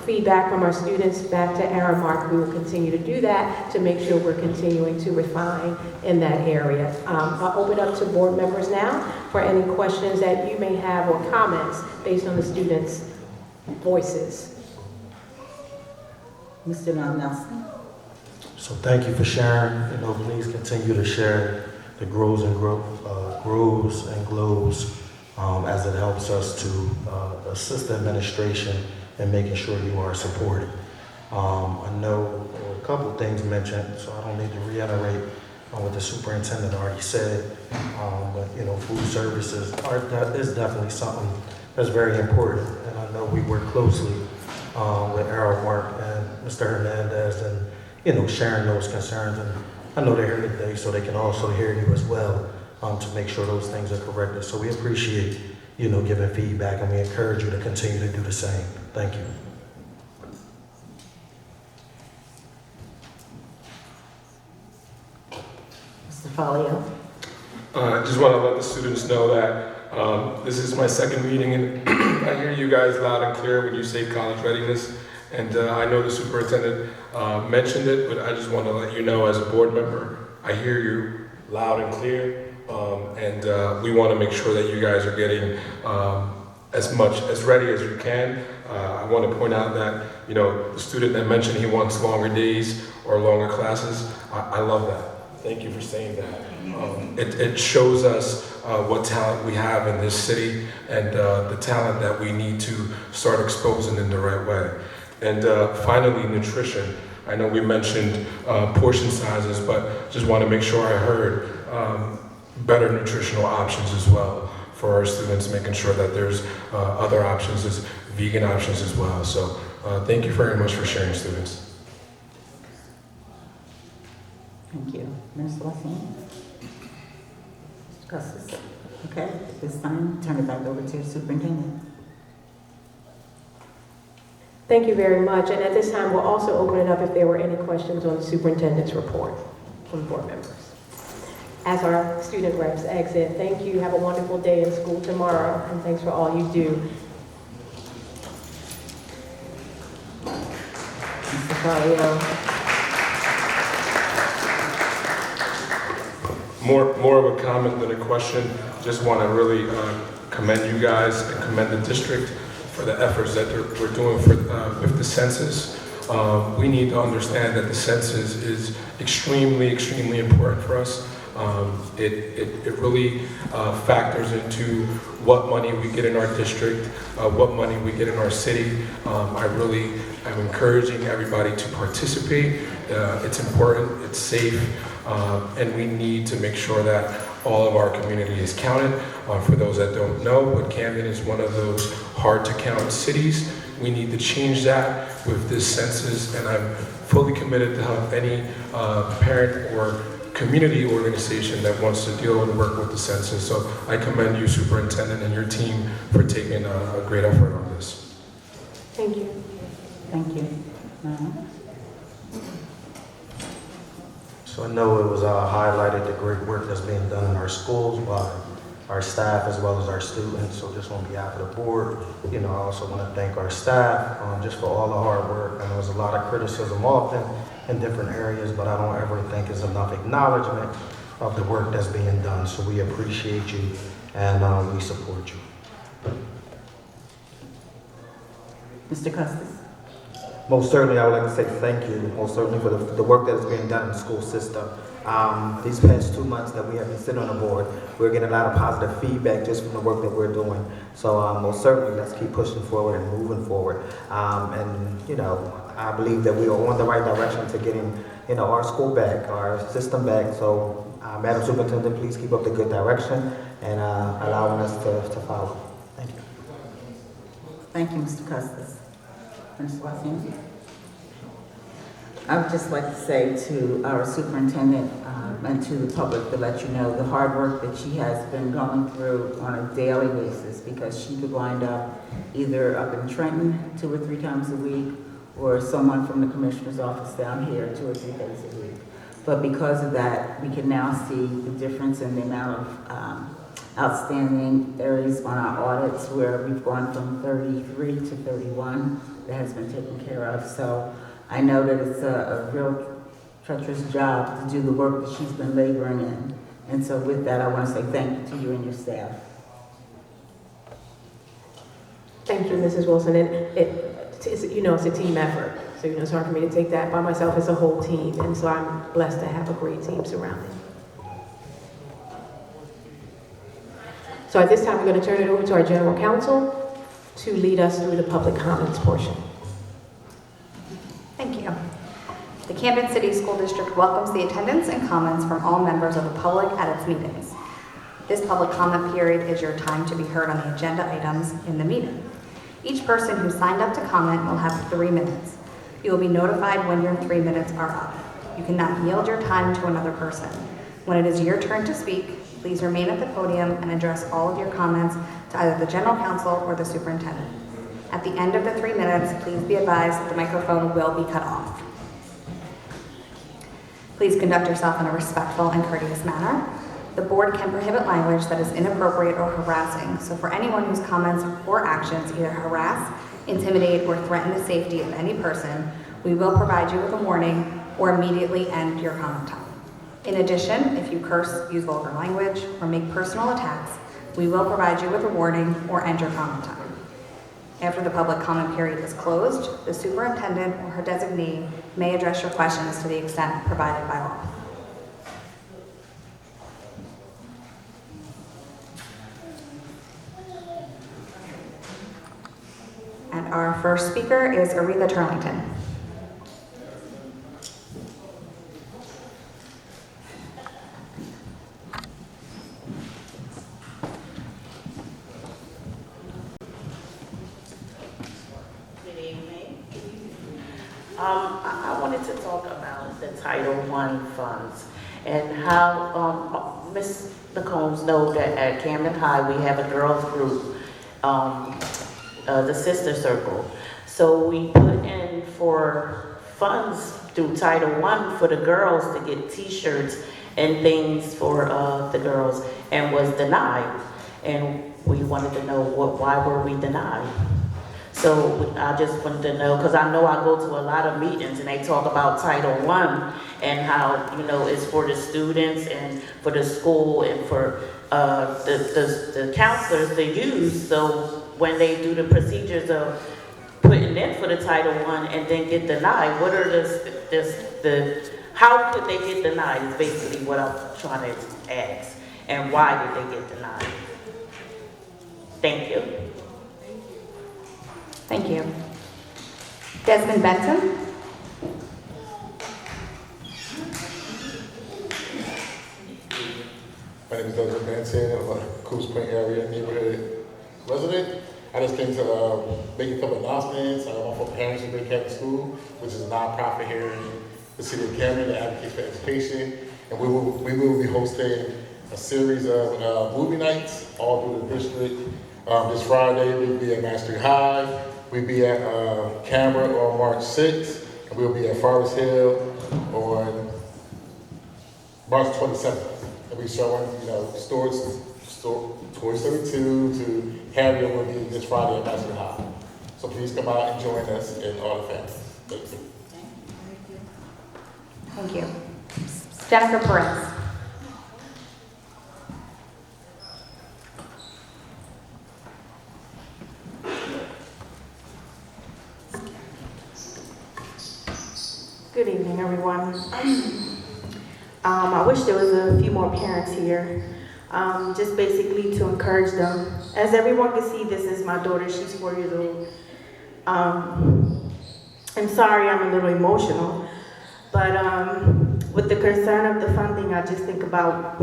feedback from our students back to Aramark. We will continue to do that to make sure we're continuing to refine in that area. I'll open up to board members now for any questions that you may have or comments based on the students' voices. Mr. Nelson. So thank you for sharing. Please continue to share the grows and glows as it helps us to assist the administration in making sure you are supported. I know a couple of things mentioned, so I don't need to reiterate what the superintendent already said. But food services is definitely something that's very important, and I know we work closely with Aramark and Mr. Hernandez, and sharing those concerns. And I know they're here today, so they can also hear you as well to make sure those things are corrected. So we appreciate giving feedback, and we encourage you to continue to do the same. Thank you. Mr. Folio. I just want to let the students know that this is my second meeting, and I hear you guys loud and clear when you say college readiness. And I know the superintendent mentioned it, but I just want to let you know as a board member, I hear you loud and clear. And we want to make sure that you guys are getting as ready as you can. I want to point out that, the student that mentioned he wants longer days or longer classes, I love that. Thank you for saying that. It shows us what talent we have in this city and the talent that we need to start exposing in the right way. And finally, nutrition. I know we mentioned portion sizes, but just want to make sure I heard better nutritional options as well for our students, making sure that there's other options, as vegan options as well. So thank you very much for sharing, students. Thank you. Minister Wesson. Mr. Custis. Okay, at this time, turn it back over to the superintendent. Thank you very much. And at this time, we'll also open it up if there were any questions on the superintendent's report from board members. As our student reps exit, thank you. Have a wonderful day in school tomorrow, and thanks for all you do. Mr. Folio. More of a comment than a question. Just want to really commend you guys and commend the district for the efforts that we're doing with the census. We need to understand that the census is extremely, extremely important for us. It really factors into what money we get in our district, what money we get in our city. I really am encouraging everybody to participate. It's important, it's safe, and we need to make sure that all of our community is counted. For those that don't know, but Camden is one of those hard to count cities. We need to change that with this census, and I'm fully committed to help any parent or community organization that wants to deal and work with the census. So I commend you, superintendent, and your team for taking a great effort on this. Thank you. Thank you. So I know it was highlighted the great work that's being done in our schools by our staff as well as our students. So just on behalf of the board, I also want to thank our staff just for all the hard work. And there was a lot of criticism often in different areas, but I don't ever think there's enough acknowledgement of the work that's being done. So we appreciate you and we support you. Mr. Custis. Most certainly, I would like to say thank you, most certainly for the work that is being done in the school system. These past 2 months that we have been sitting on the board, we're getting a lot of positive feedback just from the work that we're doing. So most certainly, let's keep pushing forward and moving forward. And you know, I believe that we are on the right direction to getting, you know, our school back, our system back. So, Madam Superintendent, please keep up the good direction and allowing us to follow. Thank you. Thank you, Mr. Custis. Ms. Wassinger? I would just like to say to our superintendent and to the public to let you know the hard work that she has been going through on a daily basis, because she could wind up either up in Trenton 2 or 3 times a week, or someone from the commissioner's office down here 2 or 3 days a week. But because of that, we can now see the difference in the amount of outstanding areas on our audits, where we've gone from 33 to 31 that has been taken care of. So I know that it's a real treacherous job to do the work that she's been laboring in. And so with that, I want to say thank you to you and your staff. Thank you, Mrs. Wilson. And it's, you know, it's a team effort. So, you know, it's hard for me to take that by myself. It's a whole team. And so I'm blessed to have a great team surrounding me. So at this time, we're going to turn it over to our general counsel to lead us through the public comments portion. Thank you. The Camden City School District welcomes the attendance and comments from all members of the public at its meetings. This public comment period is your time to be heard on the agenda items in the meeting. Each person who signed up to comment will have 3 minutes. You will be notified when your 3 minutes are up. You cannot yield your time to another person. When it is your turn to speak, please remain at the podium and address all of your comments to either the general counsel or the superintendent. At the end of the 3 minutes, please be advised that the microphone will be cut off. Please conduct yourself in a respectful and courteous manner. The board can prohibit language that is inappropriate or harassing, so for anyone whose comments or actions either harass, intimidate, or threaten the safety of any person, we will provide you with a warning or immediately end your comment time. In addition, if you curse, use vulgar language, or make personal attacks, we will provide you with a warning or end your comment time. After the public comment period is closed, the superintendent or her designee may address your questions to the extent provided by law. And our first speaker is Aretha Turlington. I wanted to talk about the Title I funds and how Ms. McCombs knows that at Camden High we have a girls group, the Sister Circle. So we put in for funds through Title I for the girls to get t-shirts and things for the girls, and was denied. And we wanted to know why were we denied? So I just wanted to know, because I know I go to a lot of meetings and they talk about Title I and how, you know, it's for the students and for the school and for the counselors to use. So when they do the procedures of putting in for the Title I and then get denied, what are how could they get denied is basically what I'm trying to ask. And why did they get denied? Thank you. Thank you. Desmond Benson. My name is Desmond Benson. I'm a Coos Point area neighborhood resident. I just came to make a couple announcements. I'm for Parents of Great Catholic School, which is a nonprofit here in the city of Camden that advocates for education. And we will be hosting a series of movie nights all through the district. This Friday, we'll be at Mastery High. We'll be at Canberra on March 6th. And we'll be at Forest Hill on March 27th. And we're showing, you know, Toy Story 2 to Harriet will be this Friday at Mastery High. So please come out and join us and all the families. Thank you. Thank you. Jennifer Perez. Good evening, everyone. I wish there was a few more parents here, just basically to encourage them. As everyone can see, this is my daughter. She's 4 years old. I'm sorry I'm a little emotional, but with the concern of the funding, I just think about,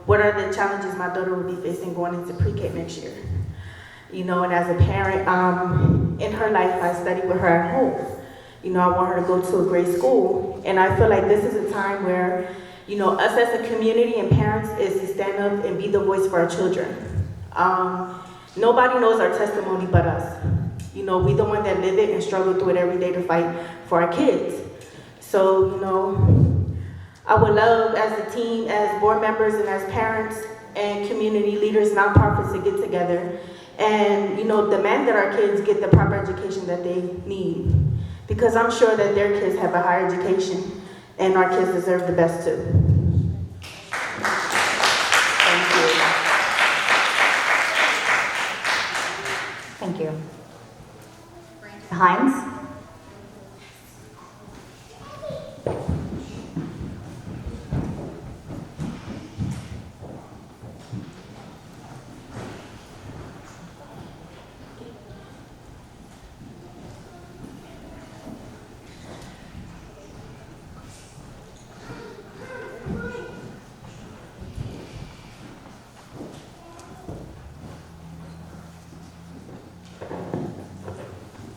what are the challenges my daughter will be facing going into pre-K next year. And as a parent, in her life, I study with her at home. I want her to go to a great school, and I feel like this is a time where, us as a community and parents is to stand up and be the voice for our children. Nobody knows our testimony but us. We the one that live it and struggle through it every day to fight for our kids. So, I would love as a team, as board members and as parents and community leaders, nonprofits to get together and, demand that our kids get the proper education that they need. Because I'm sure that their kids have a higher education and our kids deserve the best too. Thank you. Hines?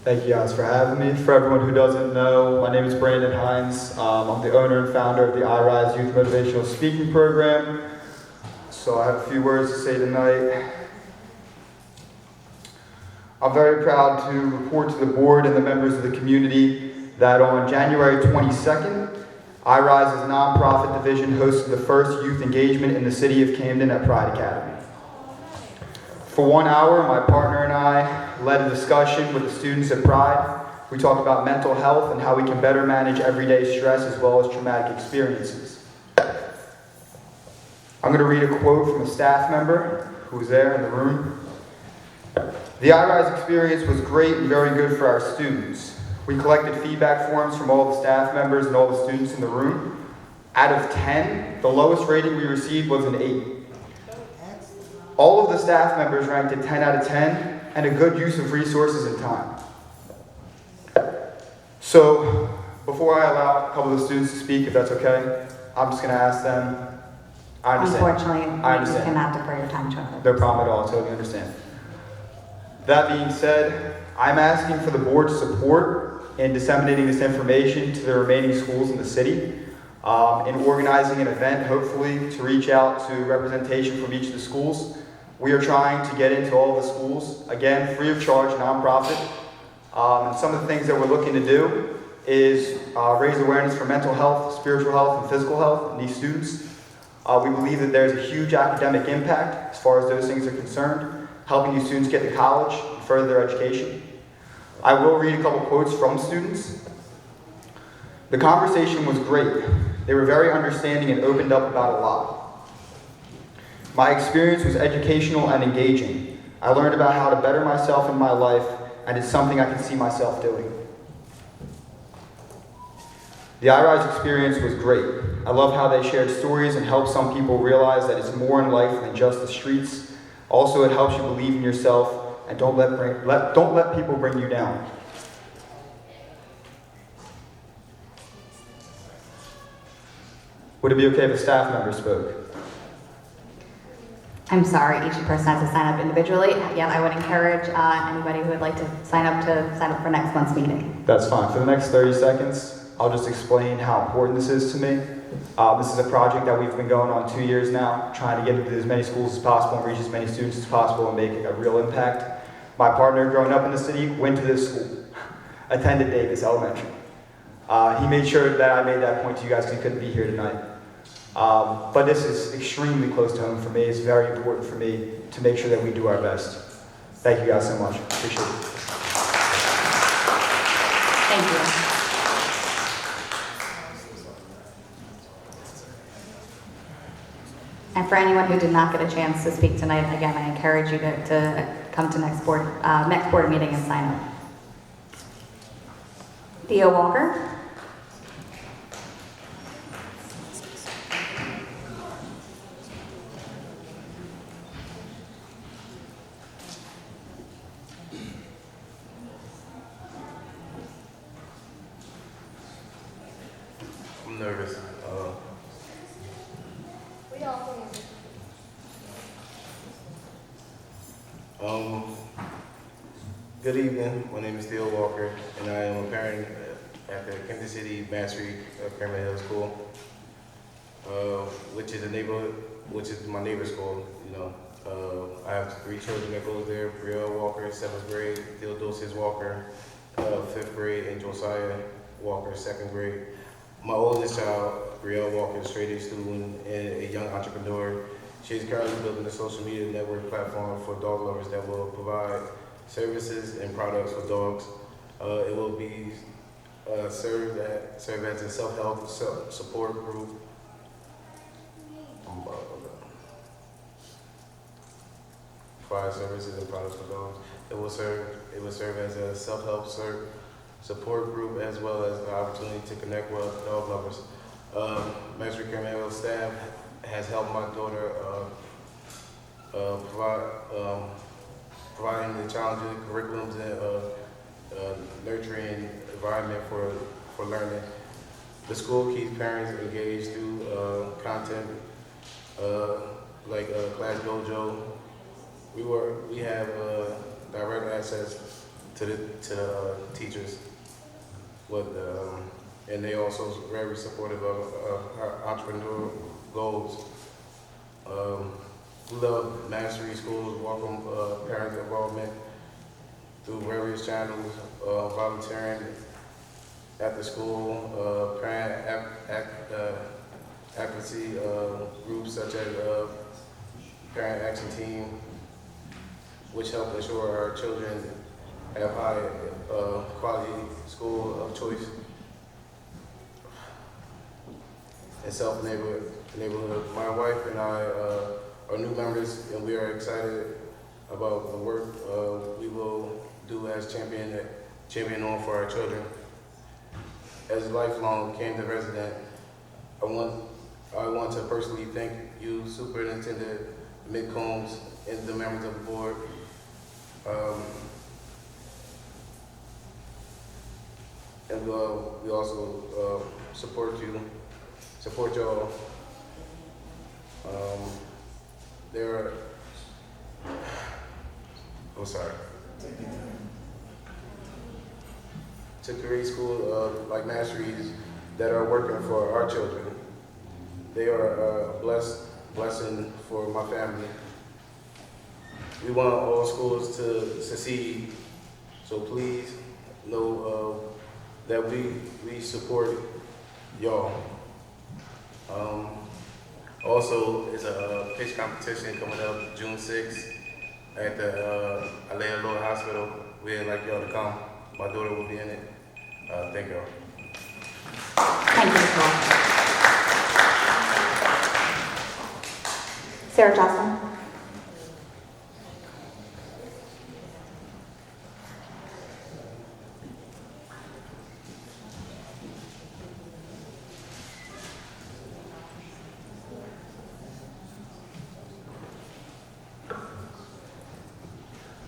Thank you guys for having me. For everyone who doesn't know, my name is Brandon Hines. I'm the owner and founder of the iRise Youth Motivational Speaking Program. So I have a few words to say tonight. I'm very proud to report to the board and the members of the community that on January 22nd, iRise's nonprofit division hosted the first youth engagement in the city of Camden at Pride Academy. For 1 hour, my partner and I led a discussion with the students at Pride. We talked about mental health and how we can better manage everyday stress as well as traumatic experiences. I'm going to read a quote from a staff member who was there in the room. The iRise experience was great and very good for our students. We collected feedback forms from all the staff members and all the students in the room. Out of 10, the lowest rating we received was an 8. All of the staff members ranked a 10 out of 10 and a good use of resources and time. So, before I allow a couple of the students to speak, if that's okay, I'm just going to ask them. I understand. Unfortunately, you cannot defer your time to others. No problem at all, I totally understand. That being said, I'm asking for the board's support in disseminating this information to the remaining schools in the city, in organizing an event, hopefully, to reach out to representation from each of the schools. We are trying to get into all of the schools, again, free of charge, nonprofit. And some of the things that we're looking to do is raise awareness for mental health, spiritual health, and physical health in these students. We believe that there's a huge academic impact as far as those things are concerned, helping these students get to college and further their education. I will read a couple quotes from students. The conversation was great. They were very understanding and opened up about a lot. My experience was educational and engaging. I learned about how to better myself in my life, and it's something I can see myself doing. The iRise experience was great. I love how they shared stories and helped some people realize that it's more in life than just the streets. Also, it helps you believe in yourself and don't let people bring you down. Would it be okay if a staff member spoke? I'm sorry, each person has to sign up individually. Yeah, I would encourage anybody who would like to sign up for next month's meeting. That's fine. For the next 30 seconds, I'll just explain how important this is to me. This is a project that we've been going on 2 years now, trying to get into as many schools as possible and reach as many students as possible and make a real impact. My partner, growing up in the city, went to this school, attended Davis Elementary. He made sure that I made that point to you guys because he couldn't be here tonight. But this is extremely close to home for me. It's very important for me to make sure that we do our best. Thank you guys so much. Appreciate it. Thank you. And for anyone who did not get a chance to speak tonight, again, I encourage you to come to next board meeting and sign up. Theo Walker. I'm nervous. Good evening. My name is Theo Walker, and I am a parent at the Kansas City Mastery Cranberry Hill School, which is my neighbor's school. You know, I have 3 children that goes there: Brielle Walker, 7th grade; Theodosius Walker, 5th grade; and Josiah Walker, 2nd grade. My oldest child, Brielle Walker, is a straight A student and a young entrepreneur. She is currently building a social media network platform for dog lovers that will provide services and products for dogs. It will be serve as a self-help support group. Provide services and products for dogs. It will serve as a self-help support group, as well as the opportunity to connect with dog lovers. Mastery Cranberry staff has helped my daughter providing the challenging curriculums and nurturing environment for learning. The school keeps parents engaged through content like Class Dojo. We have direct access to the teachers, and they also very supportive of our entrepreneurial goals. We love Mastery Schools, welcome parent involvement through various channels, volunteering at the school, parent advocacy groups such as Parent Action Team, which help ensure our children have high quality school of choice and self-neighborhood. My wife and I are new members, and we are excited about the work we will do as champion on for our children. As a lifelong Camden resident, I want to personally thank you, Superintendent Mick Combs, and the members of the board. And we also support y'all. To create school like Masteries that are working for our children. They are a blessing for my family. We want all schools to succeed, so please know that we support y'all. Also, it's a pitch competition coming up June 6th at the Alea Lord Hospital. We'd like y'all to come. My daughter will be in it. Thank y'all. Thank you, Nicole. Sarah Johnson.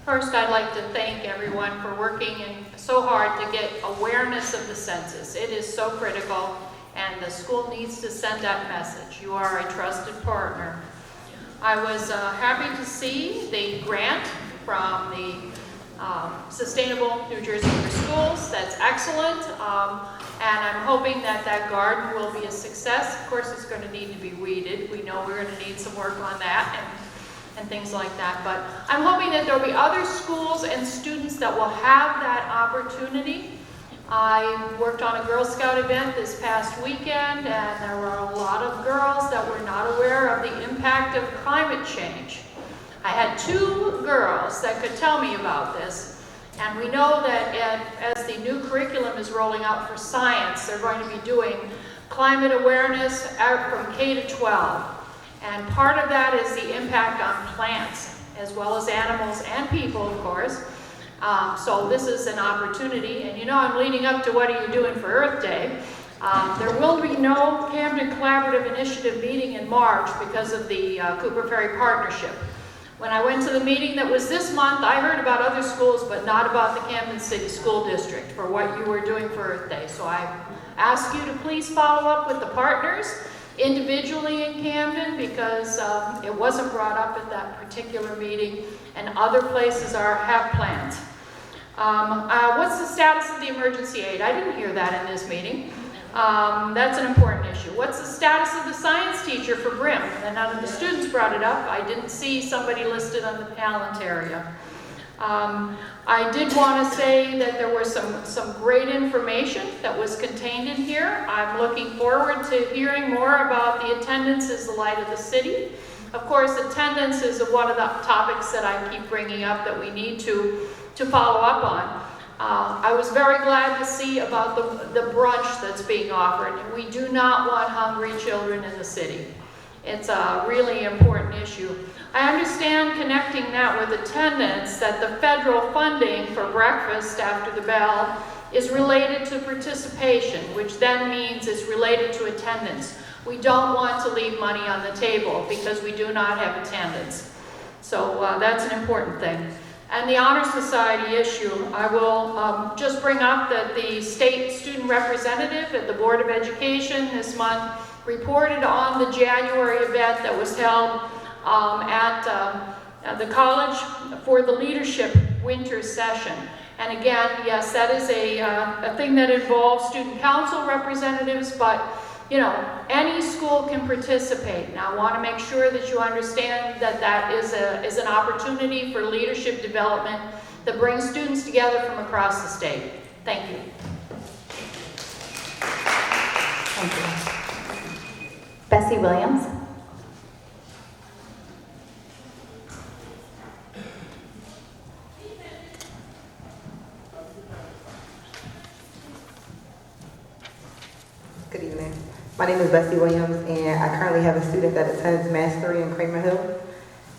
First, I'd like to thank everyone for working so hard to get awareness of the census. It is so critical, and the school needs to send that message. You are a trusted partner. I was happy to see the grant from the Sustainable New Jersey for Schools. That's excellent, and I'm hoping that that garden will be a success. Of course, it's going to need to be weeded. We know we're going to need some work on that and things like that. But I'm hoping that there'll be other schools and students that will have that opportunity. I worked on a Girl Scout event this past weekend, and there were a lot of girls that were not aware of the impact of climate change. I had 2 girls that could tell me about this, and we know that as the new curriculum is rolling out for science, they're going to be doing climate awareness out from K to 12. And part of that is the impact on plants, as well as animals and people, of course. So this is an opportunity, and you know I'm leading up to what are you doing for Earth Day. There will be no Camden Collaborative Initiative meeting in March because of the Cooper Ferry Partnership. When I went to the meeting that was this month, I heard about other schools, but not about the Camden City School District for what you were doing for Earth Day. So I ask you to please follow up with the partners individually in Camden, because it wasn't brought up at that particular meeting, and other places have plans. What's the status of the emergency aid? I didn't hear that in this meeting. That's an important issue. What's the status of the science teacher for Brim? And none of the students brought it up. I didn't see somebody listed on the talent area. I did want to say that there was some great information that was contained in here. I'm looking forward to hearing more about the attendance is the light of the city. Of course, attendance is one of the topics that I keep bringing up that we need to follow up on. I was very glad to see about the brunch that's being offered. We do not want hungry children in the city. It's a really important issue. I understand, connecting that with attendance, that the federal funding for breakfast after the bell is related to participation, which then means it's related to attendance. We don't want to leave money on the table because we do not have attendance. So that's an important thing. And the Honor Society issue, I will just bring up that the state student representative at the Board of Education this month reported on the January event that was held at the college for the leadership winter session. And again, yes, that is a thing that involves student council representatives, but you know, any school can participate. Now, I want to make sure that you understand that that is an opportunity for leadership development that brings students together from across the state. Thank you. Thank you. Bessie Williams. Good evening. My name is Bessie Williams, and I currently have a student that attends Mastery in Kramer Hill.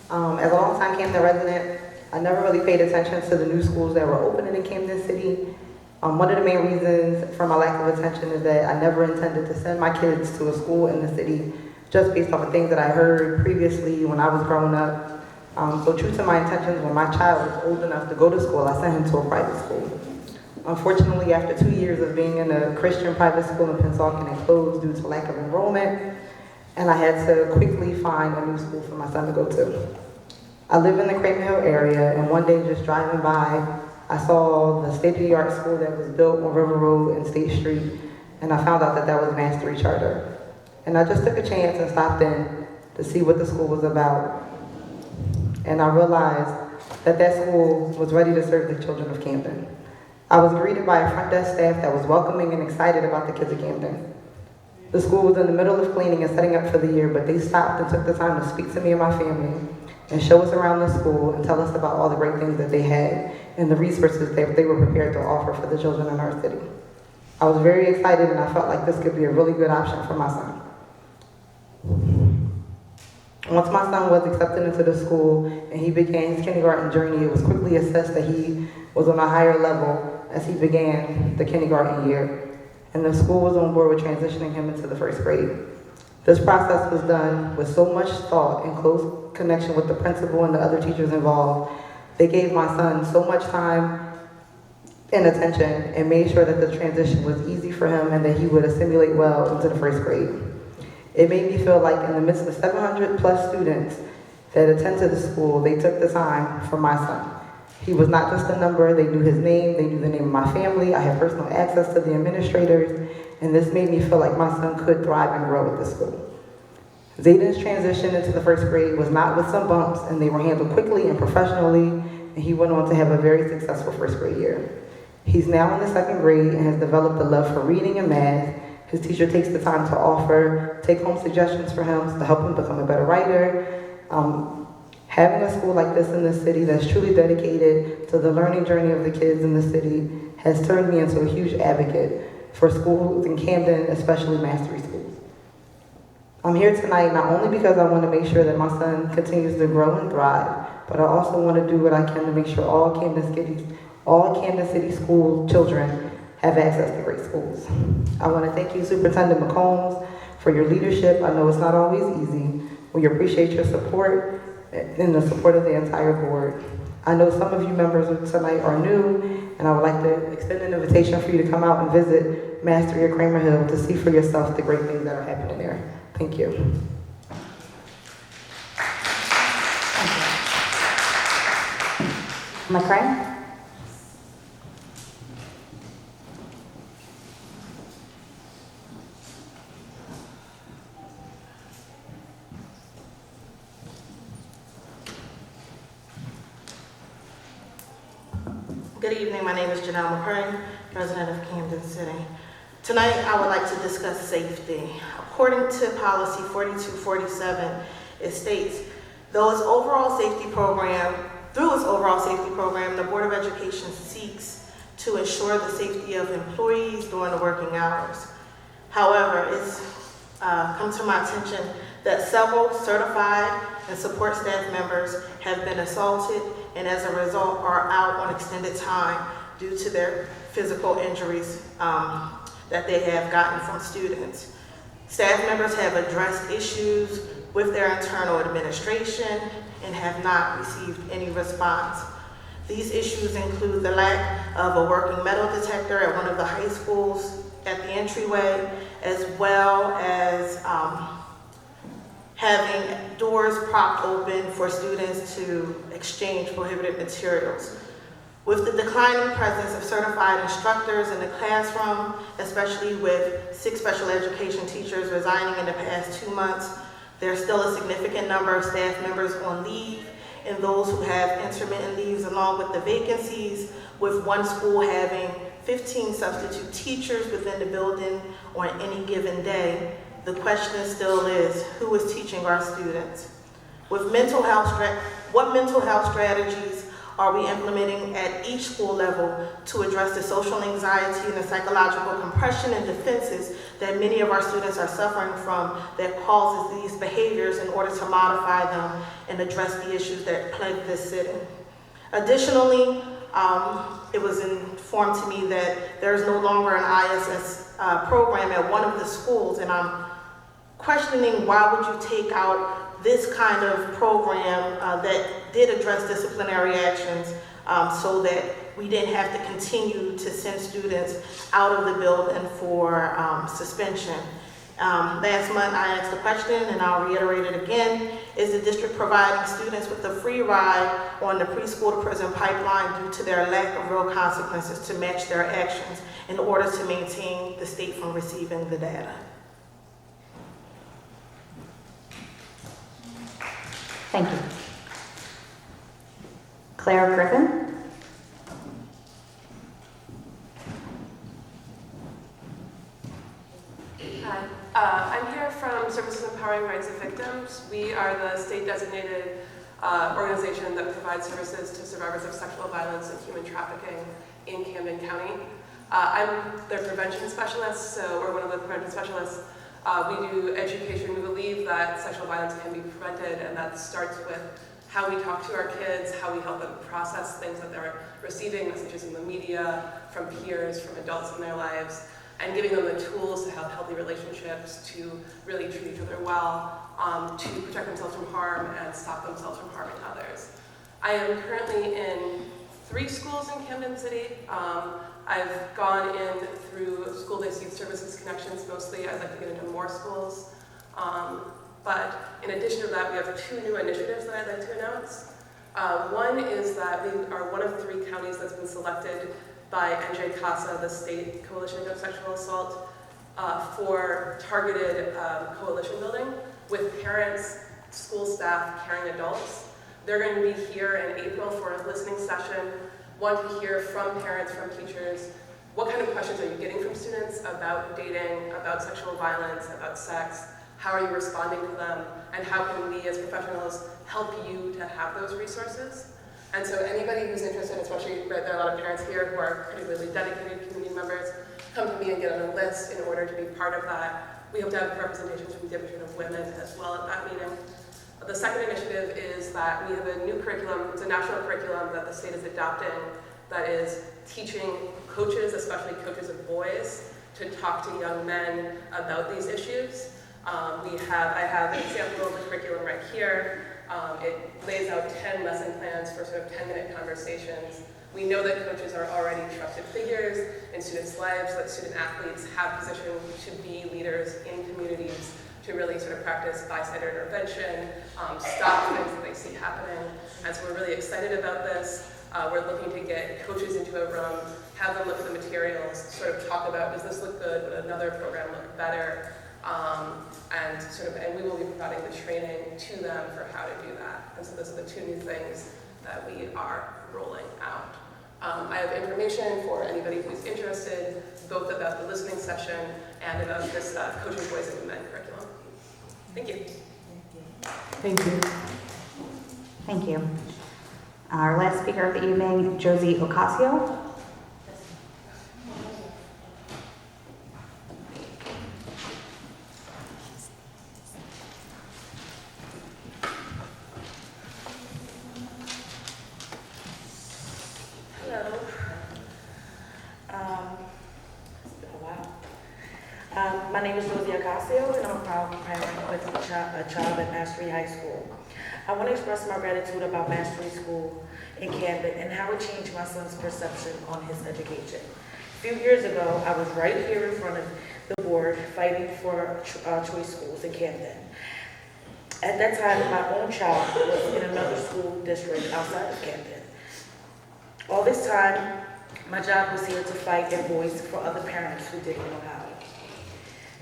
As a longtime Camden resident, I never really paid attention to the new schools that were opening in Camden City. One of the main reasons for my lack of attention is that I never intended to send my kids to a school in the city just based off of things that I heard previously when I was growing up. So true to my intentions, when my child was old enough to go to school, I sent him to a private school. Unfortunately, after 2 years of being in a Christian private school in Pennsauken, it closed due to lack of enrollment, and I had to quickly find a new school for my son to go to. I live in the Kramer Hill area, and one day just driving by, I saw the state-of-the-art school that was built on River Road and State Street, and I found out that that was Mastery Charter. And I just took a chance and stopped in to see what the school was about. And I realized that that school was ready to serve the children of Camden. I was greeted by a front desk staff that was welcoming and excited about the kids of Camden. The school was in the middle of cleaning and setting up for the year, but they stopped and took the time to speak to me and my family and show us around the school and tell us about all the great things that they had and the resources that they were prepared to offer for the children in our city. I was very excited, and I felt like this could be a really good option for my son. Once my son was accepted into the school and he began his kindergarten journey, it was quickly assessed that he was on a higher level as he began the kindergarten year, and the school was on board with transitioning him into the first grade. This process was done with so much thought and close connection with the principal and the other teachers involved. They gave my son so much time and attention and made sure that the transition was easy for him and that he would assimilate well into the first grade. It made me feel like in the midst of 700 plus students that attend to the school, they took the time for my son. He was not just a number, they knew his name, they knew the name of my family, I had personal access to the administrators, and this made me feel like my son could thrive and grow at the school. Zayden's transition into the first grade was not with some bumps, and they were handled quickly and professionally, and he went on to have a very successful first grade year. He's now in the second grade and has developed a love for reading and math. His teacher takes the time to offer take-home suggestions for him to help him become a better writer. Having a school like this in the city that's truly dedicated to the learning journey of the kids in the city has turned me into a huge advocate for schools in Camden, especially Mastery schools. I'm here tonight not only because I want to make sure that my son continues to grow and thrive, but I also want to do what I can to make sure all Camden City school children have access to great schools. I want to thank you, Superintendent McCombs, for your leadership. I know it's not always easy. We appreciate your support, and the support of the entire board. I know some of you members tonight are new, and I would like to extend an invitation for you to come out and visit Mastery at Kramer Hill to see for yourself the great things that are happening there. Thank you. McCray? Good evening, my name is Janelle McCray, President of Camden City. Tonight, I would like to discuss safety. According to policy 4247, it states, through its overall safety program, the Board of Education seeks to ensure the safety of employees during the working hours. However, it's come to my attention that several certified and support staff members have been assaulted and as a result are out on extended time due to their physical injuries that they have gotten from students. Staff members have addressed issues with their internal administration and have not received any response. These issues include the lack of a working metal detector at one of the high schools at the entryway, as well as having doors propped open for students to exchange prohibited materials. With the declining presence of certified instructors in the classroom, especially with 6 special education teachers resigning in the past 2 months, there's still a significant number of staff members on leave, and those who have intermittent leaves along with the vacancies, with one school having 15 substitute teachers within the building on any given day. The question still is, who is teaching our students? With what mental health strategies are we implementing at each school level to address the social anxiety and the psychological compression and defenses that many of our students are suffering from that causes these behaviors in order to modify them and address the issues that plague this city? Additionally, it was informed to me that there is no longer an ISS program at one of the schools, and I'm questioning why would you take out this kind of program that did address disciplinary actions so that we didn't have to continue to send students out of the building for suspension. Last month I asked the question, and I'll reiterate it again: is the district providing students with a free ride on the preschool to prison pipeline due to their lack of real consequences to match their actions in order to maintain the state from receiving the data? Thank you. Claire Griffin? Hi, I'm here from Services Empowering Rights of Victims. We are the state-designated organization that provides services to survivors of sexual violence and human trafficking in Camden County. I'm their prevention specialist, so we're one of the prevention specialists. We do education. We believe that sexual violence can be prevented, and that starts with how we talk to our kids, how we help them process things that they're receiving, messages in the media, from peers, from adults in their lives, and giving them the tools to have healthy relationships, to really treat each other well, to protect themselves from harm and stop themselves from harming others. I am currently in 3 schools in Camden City. I've gone in through school-based youth services connections mostly. I'd like to get into more schools. But in addition to that, we have 2 new initiatives that I'd like to announce. One is that we are one of 3 counties that's been selected by NJ CASA, the State Coalition Against Sexual Assault, for targeted coalition building with parents, school staff, caring adults. They're going to be here in April for a listening session. Want to hear from parents, from teachers, what kind of questions are you getting from students about dating, about sexual violence, about sex? How are you responding to them? And how can we as professionals help you to have those resources? And so anybody who's interested, especially there are a lot of parents here who are particularly dedicated community members, come to me and get on a list in order to be part of that. We hope to have representations from Division of Women as well at that meeting. The second initiative is that we have a new curriculum. It's a national curriculum that the state is adopting that is teaching coaches, especially coaches of boys, to talk to young men about these issues. I have an example of the curriculum right here. It lays out 10 lesson plans for sort of 10-minute conversations. We know that coaches are already trusted figures in students' lives, that student athletes have positioned to be leaders in communities, to really sort of practice bystander intervention, stop things that they see happening. And so we're really excited about this. We're looking to get coaches into a room, have them look at the materials, sort of talk about, does this look good, would another program look better? And we will be providing the training to them for how to do that. And so those are the 2 new things that we are rolling out. I have information for anybody who's interested, both about the listening session and about this Coaching Voices in Men curriculum. Thank you. Thank you. Thank you. Our last speaker of the evening, Josie Ocasio. Hello. It's been a while. My name is Josie Ocasio, and I'm a proud parent with a child at Mastery High School. I want to express my gratitude about Mastery School in Camden and how it changed my son's perception on his education. A few years ago, I was right here in front of the board fighting for choice schools in Camden. At that time, my own child was in another school district outside of Camden. All this time, my job was here to fight and voice for other parents who didn't know how.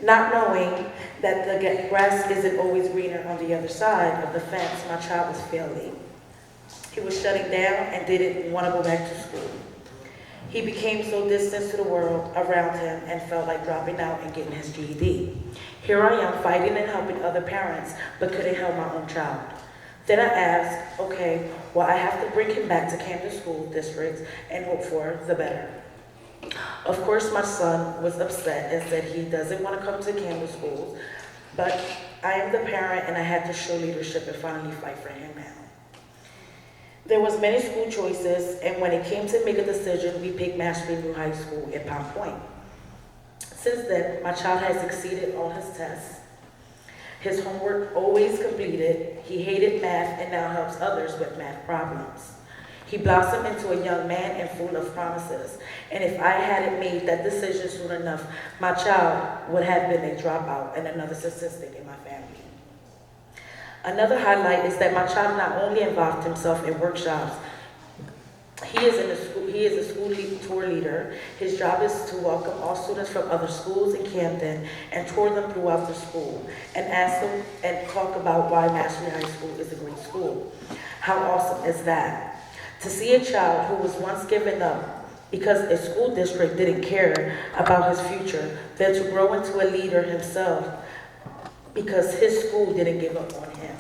Not knowing that the grass isn't always greener on the other side of the fence, my child was failing. He was shutting down and didn't want to go back to school. He became so distant to the world around him and felt like dropping out and getting his GED. Here I am fighting and helping other parents, but couldn't help my own child. Then I asked, okay, well, I have to bring him back to Camden School District and hope for the better. Of course, my son was upset and said he doesn't want to come to Camden schools, but I am the parent and I had to show leadership and finally fight for him now. There was many school choices, and when it came to make a decision, we picked Mastery New High School in Palm Point. Since then, my child has exceeded all his tests. His homework always completed. He hated math and now helps others with math problems. He blossomed into a young man and full of promises. And if I hadn't made that decision soon enough, my child would have been a dropout and another statistic in my family. Another highlight is that my child not only involved himself in workshops, he is a school tour leader. His job is to welcome all students from other schools in Camden and tour them throughout the school and ask them and talk about why Mastery High School is a great school. How awesome is that? To see a child who was once given up because a school district didn't care about his future, then to grow into a leader himself because his school didn't give up on him.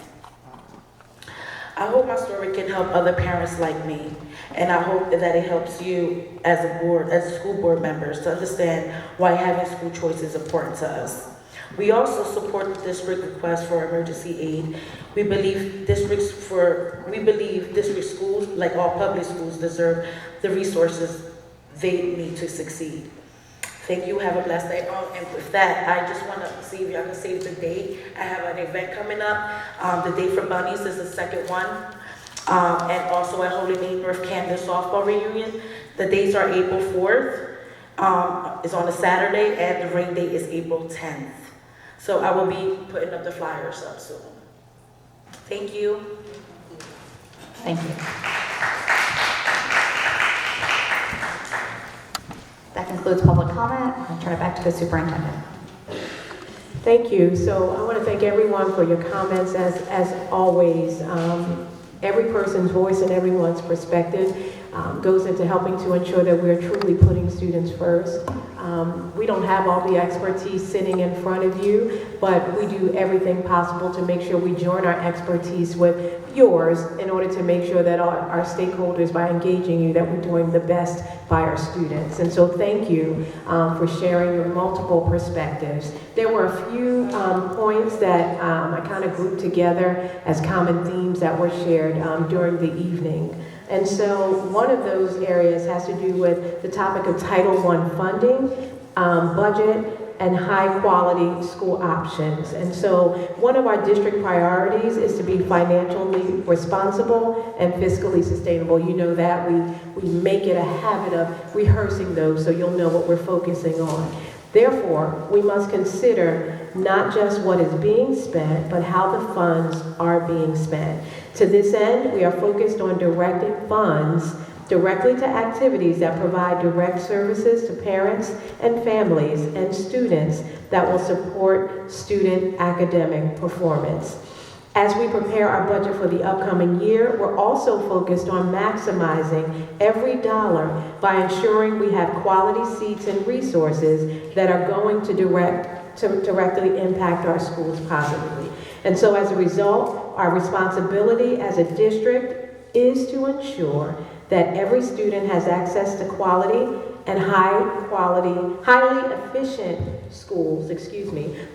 I hope my story can help other parents like me, and I hope that it helps you as a school board members to understand why having school choice is important to us. We also support the district request for emergency aid. We believe district schools, like all public schools, deserve the resources they need to succeed. Thank you. Have a blessed day. And with that, I just want to see if y'all can save the date. I have an event coming up. The Day for Bunnies is the second one. And also at Holy Name North Camden Softball Reunion. The dates are April 4th. It's on a Saturday, and the rain date is April 10th. So I will be putting up the flyers up soon. Thank you. Thank you. That concludes public comment. I'll turn it back to the superintendent. Thank you. So I want to thank everyone for your comments. As always, every person's voice and everyone's perspective goes into helping to ensure that we're truly putting students first. We don't have all the expertise sitting in front of you, but we do everything possible to make sure we join our expertise with yours in order to make sure that our stakeholders, by engaging you, that we're doing the best by our students. And so thank you for sharing your multiple perspectives. There were a few points that I kind of grouped together as common themes that were shared during the evening. And so one of those areas has to do with the topic of Title I funding, budget, and high-quality school options. And so one of our district priorities is to be financially responsible and fiscally sustainable. You know that. We make it a habit of rehearsing those so you'll know what we're focusing on. Therefore, we must consider not just what is being spent, but how the funds are being spent. To this end, we are focused on directing funds directly to activities that provide direct services to parents and families and students that will support student academic performance. As we prepare our budget for the upcoming year, we're also focused on maximizing every dollar by ensuring we have quality seats and resources that are going to directly impact our schools positively. And so as a result, our responsibility as a district is to ensure that every student has access to quality and highly efficient schools,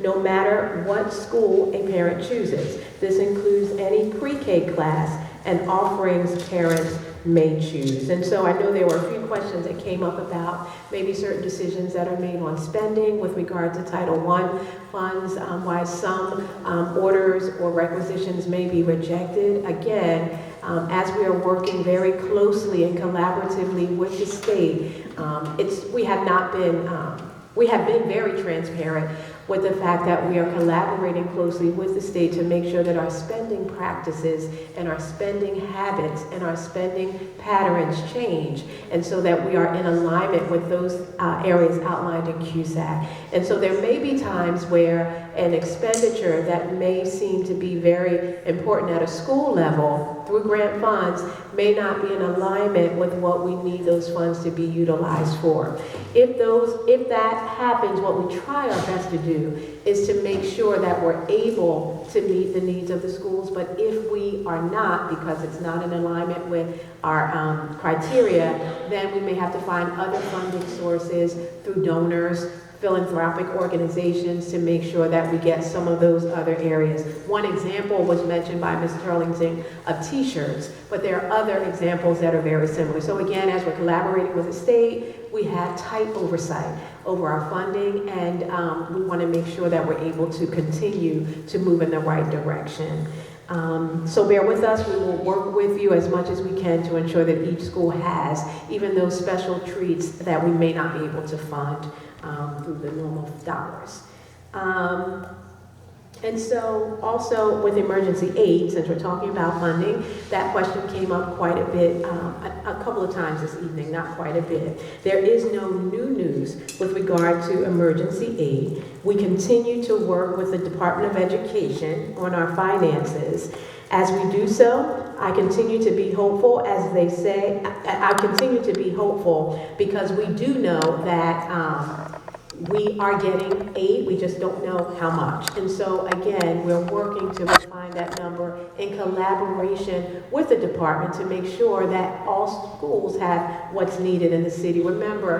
no matter what school a parent chooses. This includes any pre-K class and offerings parents may choose. And so I know there were a few questions that came up about maybe certain decisions that are made on spending with regard to Title I funds, why some orders or requisitions may be rejected. Again, as we are working very closely and collaboratively with the state, we have been very transparent with the fact that we are collaborating closely with the state to make sure that our spending practices and our spending habits and our spending patterns change, and so that we are in alignment with those areas outlined in CUSAC. And so there may be times where an expenditure that may seem to be very important at a school level through grant funds may not be in alignment with what we need those funds to be utilized for. If that happens, what we try our best to do is to make sure that we're able to meet the needs of the schools. But if we are not, because it's not in alignment with our criteria, then we may have to find other funding sources through donors, philanthropic organizations, to make sure that we get some of those other areas. One example was mentioned by Ms. Turlington of t-shirts, but there are other examples that are very similar. So again, as we're collaborating with the state, we have tight oversight over our funding, and we want to make sure that we're able to continue to move in the right direction. So bear with us. We will work with you as much as we can to ensure that each school has even those special treats that we may not be able to fund through the normal dollars. And so also with emergency aid, since we're talking about funding, that question came up quite a bit, a couple of times this evening, not quite a bit. There is no new news with regard to emergency aid. We continue to work with the Department of Education on our finances. As we do so, I continue to be hopeful, as they say. I continue to be hopeful because we do know that we are getting aid, we just don't know how much. And so again, we're working to refine that number in collaboration with the department to make sure that all schools have what's needed in the city. Remember,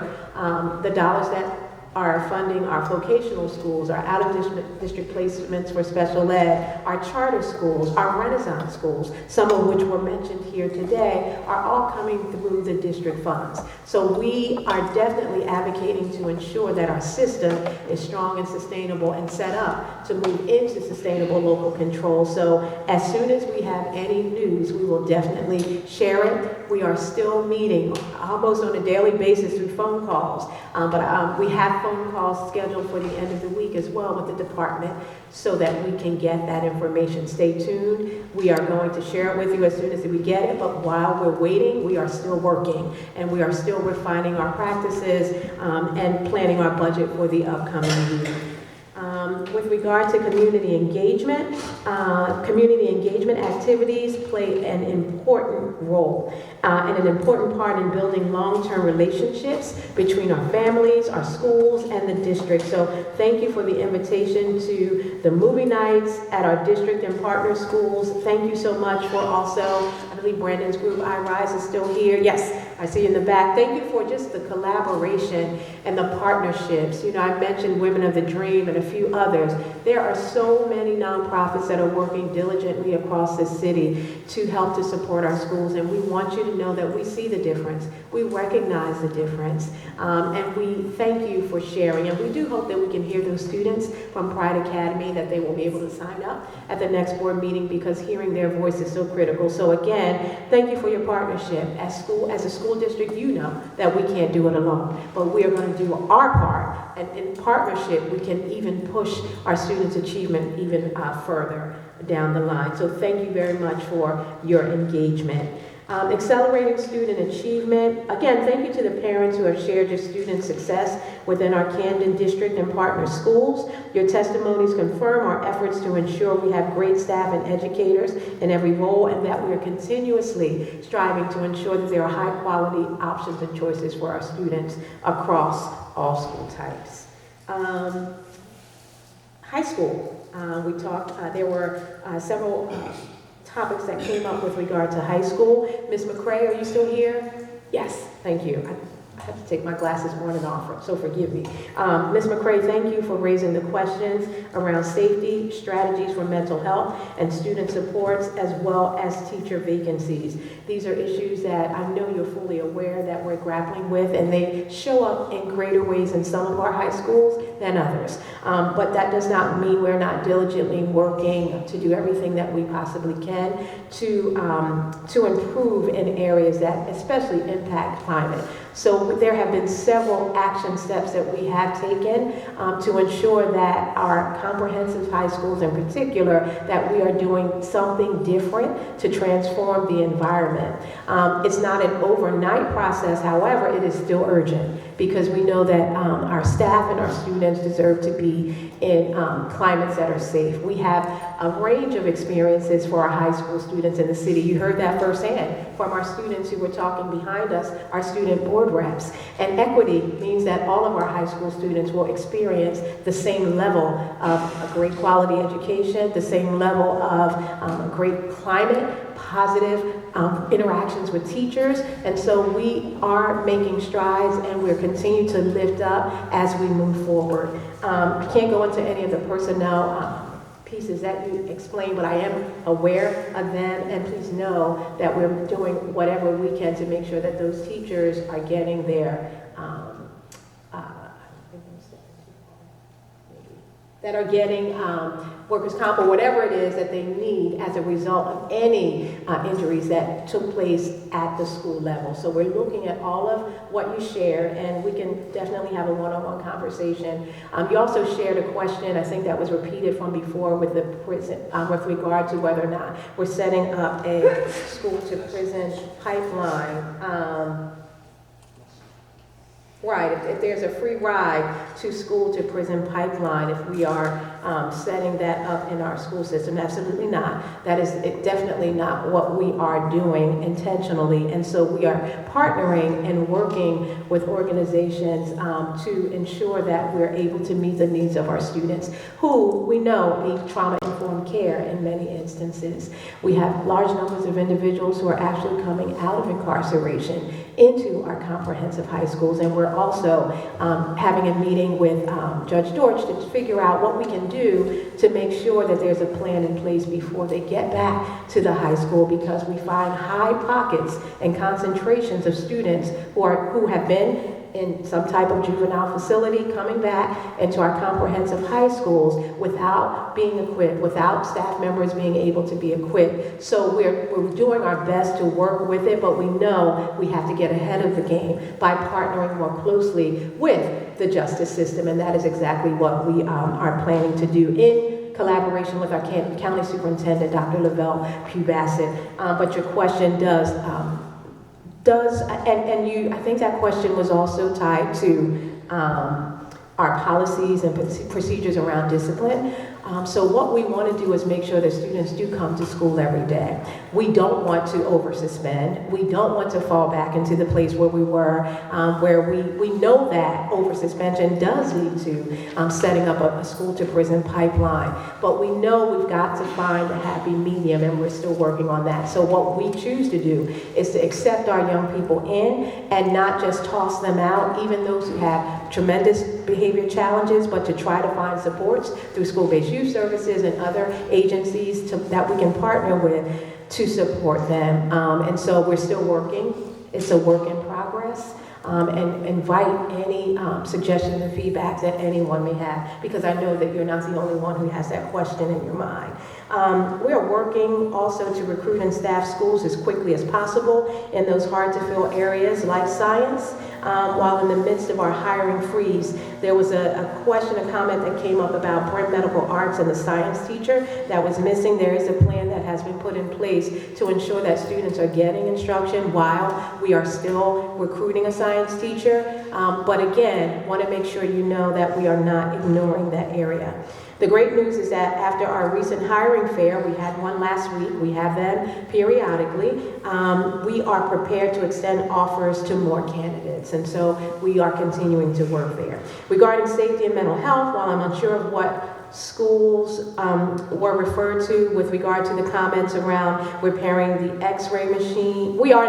the dollars that are funding our vocational schools, our out-of-district placements for special ed, our charter schools, our Renaissance schools, some of which were mentioned here today, are all coming through the district funds. So we are definitely advocating to ensure that our system is strong and sustainable and set up to move into sustainable local control. So as soon as we have any news, we will definitely share it. We are still meeting almost on a daily basis through phone calls, but we have phone calls scheduled for the end of the week as well with the department so that we can get that information. Stay tuned. We are going to share it with you as soon as we get it, but while we're waiting, we are still working and we are still refining our practices and planning our budget for the upcoming year. With regard to community engagement activities play an important role and an important part in building long-term relationships between our families, our schools, and the district. So thank you for the invitation to the movie nights at our district and partner schools. Thank you so much for also, I believe Brandon's group, iRise, is still here. Yes. I see you in the back. Thank you for just the collaboration and the partnerships. You know, I mentioned Women of the Dream and a few others. There are so many nonprofits that are working diligently across this city to help to support our schools, and we want you to know that we see the difference. We recognize the difference, and we thank you for sharing. And we do hope that we can hear those students from Pride Academy, that they will be able to sign up at the next board meeting, because hearing their voice is so critical. So again, thank you for your partnership. As a school district, you know that we can't do it alone, but we are going to do our part, and in partnership, we can even push our students' achievement even further down the line. So thank you very much for your engagement. Accelerating student achievement. Again, thank you to the parents who have shared your student success within our Camden District and partner schools. Your testimonies confirm our efforts to ensure we have great staff and educators in every role, and that we are continuously striving to ensure that there are high quality options and choices for our students across all school types. High school. We talked, there were several topics that came up with regard to high school. Ms. McCrae, are you still here? Yes, thank you. I have to take my glasses on and off, so forgive me. Ms. McCrae, thank you for raising the questions around safety, strategies for mental health, and student supports, as well as teacher vacancies. These are issues that I know you're fully aware that we're grappling with, and they show up in greater ways in some of our high schools than others. But that does not mean we're not diligently working to do everything that we possibly can to improve in areas that especially impact climate. So there have been several action steps that we have taken to ensure that our comprehensive high schools in particular, that we are doing something different to transform the environment. It's not an overnight process, however, it is still urgent, because we know that our staff and our students deserve to be in climates that are safe. We have a range of experiences for our high school students in the city. You heard that firsthand from our students who were talking behind us, our student board reps. And equity means that all of our high school students will experience the same level of a great quality education, the same level of a great climate, positive interactions with teachers. And so we are making strides, and we're continuing to lift up as we move forward. I can't go into any of the personnel pieces that you explained, but I am aware of them, and please know that we're doing whatever we can to make sure that those teachers are getting their workers' comp or whatever it is that they need as a result of any injuries that took place at the school level. So we're looking at all of what you shared, and we can definitely have a one-on-one conversation. You also shared a question, I think that was repeated from before, with the prison, with regard to whether or not we're setting up a school-to-prison pipeline. Right, if there's a free ride to school-to-prison pipeline, if we are setting that up in our school system, absolutely not. That is definitely not what we are doing intentionally. And so we are partnering and working with organizations to ensure that we're able to meet the needs of our students, who we know need trauma-informed care in many instances. We have large numbers of individuals who are actually coming out of incarceration into our comprehensive high schools, and we're also having a meeting with Judge Dortch to figure out what we can do to make sure that there's a plan in place before they get back to the high school, because we find high pockets and concentrations of students who have been in some type of juvenile facility coming back into our comprehensive high schools without being equipped, without staff members being able to be equipped. So we're doing our best to work with it, but we know we have to get ahead of the game by partnering more closely with the justice system, and that is exactly what we are planning to do in collaboration with our county superintendent, Dr. Lavelle Pugh-Bassett. But your question I think that question was also tied to our policies and procedures around discipline. So what we want to do is make sure that students do come to school every day. We don't want to over-suspend. We don't want to fall back into the place where we were, where we know that over-suspension does lead to setting up a school-to-prison pipeline. But we know we've got to find a happy medium, and we're still working on that. So what we choose to do is to accept our young people in and not just toss them out, even those who have tremendous behavior challenges, but to try to find supports through school-based youth services and other agencies that we can partner with to support them. And so we're still working. It's a work in progress. And invite any suggestions and feedback that anyone may have, because I know that you're not the only one who has that question in your mind. We are working also to recruit and staff schools as quickly as possible in those hard-to-fill areas like science. While in the midst of our hiring freeze, there was a question, a comment that came up about Brent Medical Arts and the science teacher that was missing. There is a plan that has been put in place to ensure that students are getting instruction while we are still recruiting a science teacher. But again, want to make sure you know that we are not ignoring that area. The great news is that after our recent hiring fair, we had one last week, we have them periodically, we are prepared to extend offers to more candidates, and so we are continuing to work there. Regarding safety and mental health, while I'm unsure of what schools were referred to with regard to the comments around repairing the x-ray machine. We are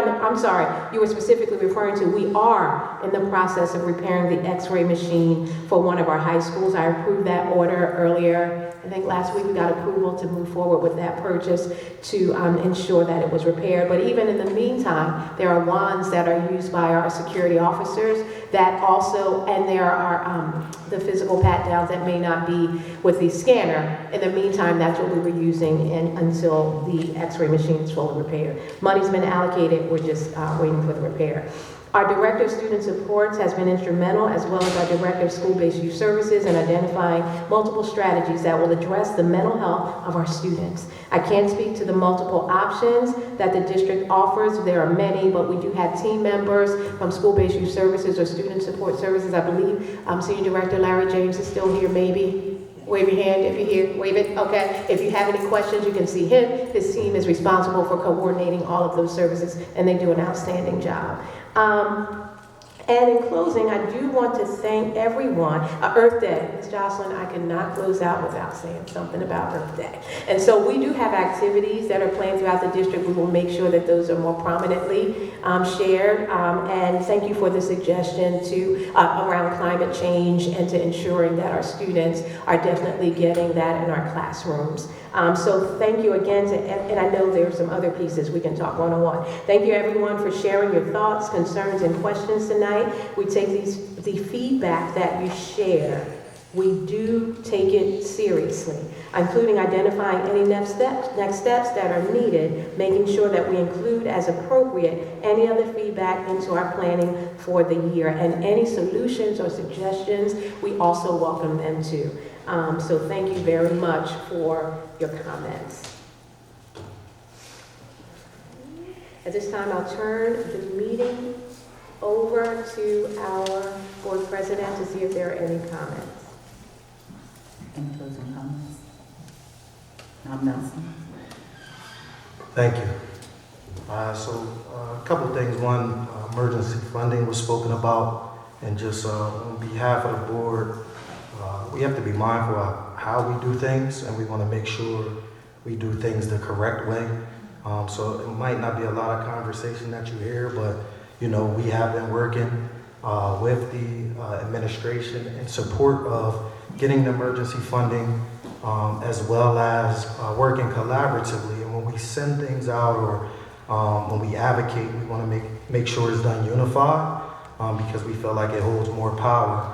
you were specifically referring to, we are in the process of repairing the x-ray machine for one of our high schools. I approved that order earlier. I think last week we got approval to move forward with that purchase to ensure that it was repaired. But even in the meantime, there are wands that are used by our security officers that also, and there are the physical pat downs that may not be with the scanner. In the meantime, that's what we were using until the x-ray machine is fully repaired. Money's been allocated, we're just waiting for the repair. Our Director of Student Supports has been instrumental, as well as our Director of School-Based Youth Services, in identifying multiple strategies that will address the mental health of our students. I can't speak to the multiple options that the district offers. There are many, but we do have team members from School-Based Youth Services or Student Support Services. I believe Senior Director Larry James is still here, maybe. Wave your hand if you're here. Wave it. Okay. If you have any questions, you can see him. His team is responsible for coordinating all of those services, and they do an outstanding job. And in closing, I do want to thank everyone. Earth Day, Ms. Jocelyn, I cannot close out without saying something about Earth Day. And so we do have activities that are planned throughout the district. We will make sure that those are more prominently shared. And thank you for the suggestion to around climate change and to ensuring that our students are definitely getting that in our classrooms. So thank you again, and I know there are some other pieces we can talk one-on-one. Thank you everyone for sharing your thoughts, concerns, and questions tonight. We take the feedback that you share. We do take it seriously, including identifying any next steps that are needed, making sure that we include as appropriate any other feedback into our planning for the year, and any solutions or suggestions, we also welcome them too. So thank you very much for your comments. At this time, I'll turn the meeting over to our board president to see if there are any comments. Any closing comments? Nelson. Thank you. So a couple things. One, emergency funding was spoken about, and just on behalf of the board, we have to be mindful of how we do things, and we want to make sure we do things the correct way. So it might not be a lot of conversation that you hear, but you know, we have been working with the administration in support of getting the emergency funding, as well as working collaboratively. And when we send things out or when we advocate, we want to make sure it's done unified, because we feel like it holds more power.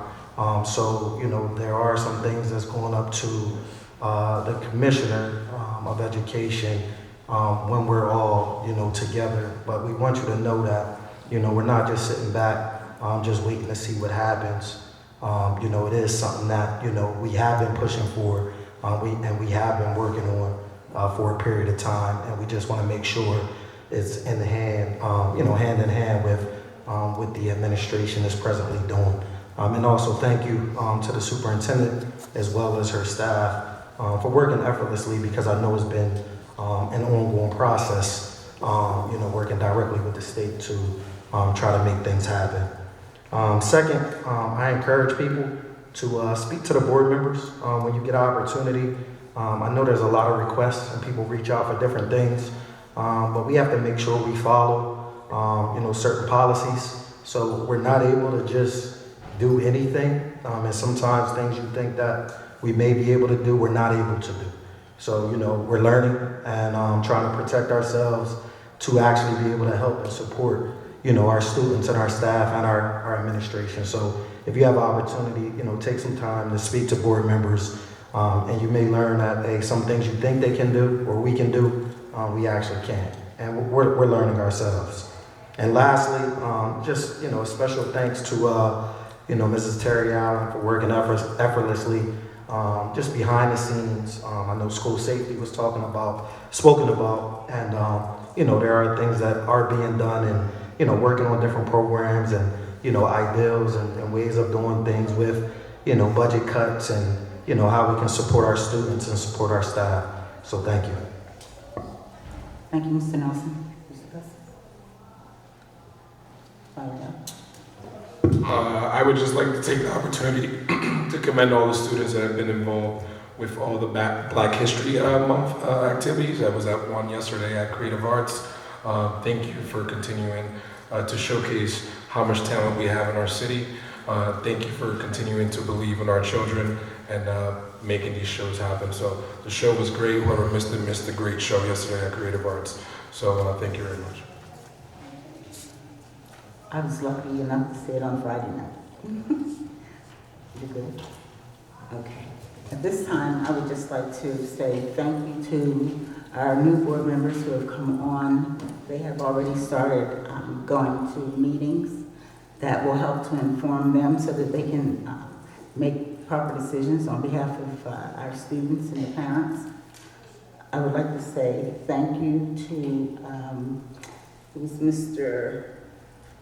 So, you know, there are some things that's going up to the Commissioner of Education when we're all, you know, together. But we want you to know that, you know, we're not just sitting back, just waiting to see what happens. You know, it is something that, you know, we have been pushing for, and we have been working on for a period of time, and we just want to make sure it's in the hand, you know, hand in hand with the administration is presently doing. And also thank you to the superintendent as well as her staff for working effortlessly, because I know it's been an ongoing process, working directly with the state to try to make things happen. Second, I encourage people to speak to the board members when you get an opportunity. I know there's a lot of requests and people reach out for different things, but we have to make sure we follow, certain policies. So we're not able to just do anything, and sometimes things you think that we may be able to do, we're not able to do. So, we're learning and trying to protect ourselves to actually be able to help and support, our students and our staff and our administration. So if you have an opportunity, take some time to speak to board members, and you may learn that, hey, some things you think they can do or we can do, we actually can't. And we're learning ourselves. And lastly, just, a special thanks to, Mrs. Terry Allen for working effortlessly, just behind the scenes. I know school safety was spoken about, and, there are things that are being done and, working on different programs and, ideals and ways of doing things with, budget cuts and, how we can support our students and support our staff. So thank you. Thank you, Mr. Nelson. I would just like to take the opportunity to commend all the students that have been involved with all the Black History Month activities. I was at one yesterday at Creative Arts. Thank you for continuing to showcase how much talent we have in our city. Thank you for continuing to believe in our children and making these shows happen. So the show was great. Whoever missed a great show yesterday at Creative Arts. So thank you very much. I was lucky enough to see it on Friday night. You good? Okay. At this time, I would just like to say thank you to our new board members who have come on. They have already started going to meetings that will help to inform them so that they can make proper decisions on behalf of our students and the parents. I would like to say thank you to,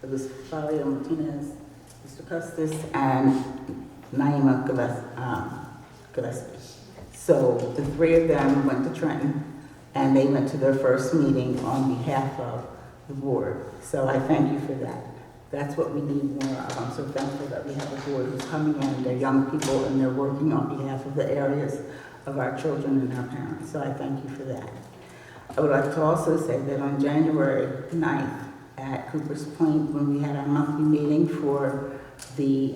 it was Fabio Martinez, Mr. Custis, and Naima Gillespie. So the three of them went to Trenton, and they went to their first meeting on behalf of the board. So I thank you for that. That's what we need more of. I'm so thankful that we have a board who's coming in, they're young people, and they're working on behalf of the areas of our children and our parents. So I thank you for that. I would like to also say that on January 9th, at Cooper's Point, when we had our monthly meeting for the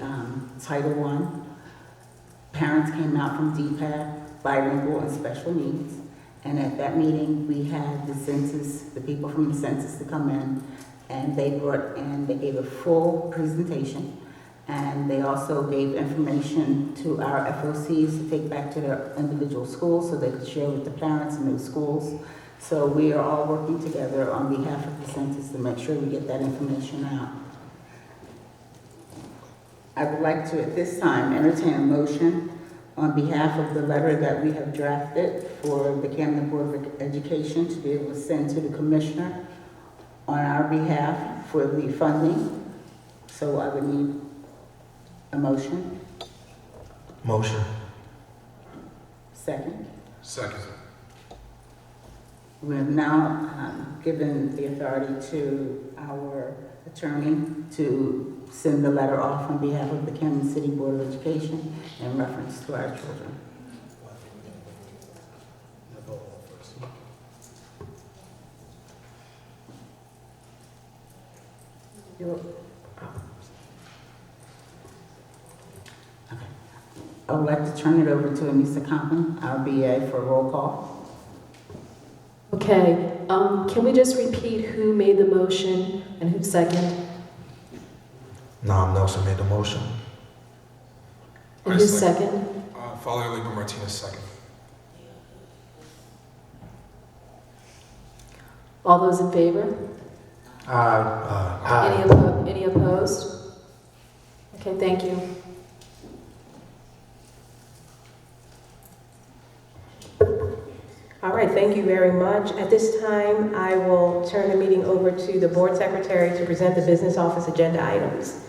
Title I, parents came out from DPAC, bilingual and special needs, and at that meeting we had the people from the census to come in, and they gave a full presentation, and they also gave information to our FOCs to take back to their individual schools so they could share with the parents in those schools. So we are all working together on behalf of the census to make sure we get that information out. I would like to, at this time, entertain a motion on behalf of the letter that we have drafted for the Camden Board of Education to be able to send to the commissioner on our behalf for the funding. So I would need a motion. Motion. Second. Second. We have now given the authority to our attorney to send the letter off on behalf of the Camden City Board of Education in reference to our children. Okay. I would like to turn it over to Anissa Compton, our BA, for a roll call. Okay, can we just repeat who made the motion and who seconded? Nam Nelson made the motion. And who's second? Father Lieber Martinez second. All those in favor? Aye. Any opposed? Okay, thank you. All right, thank you very much. At this time, I will turn the meeting over to the board secretary to present the business office agenda items.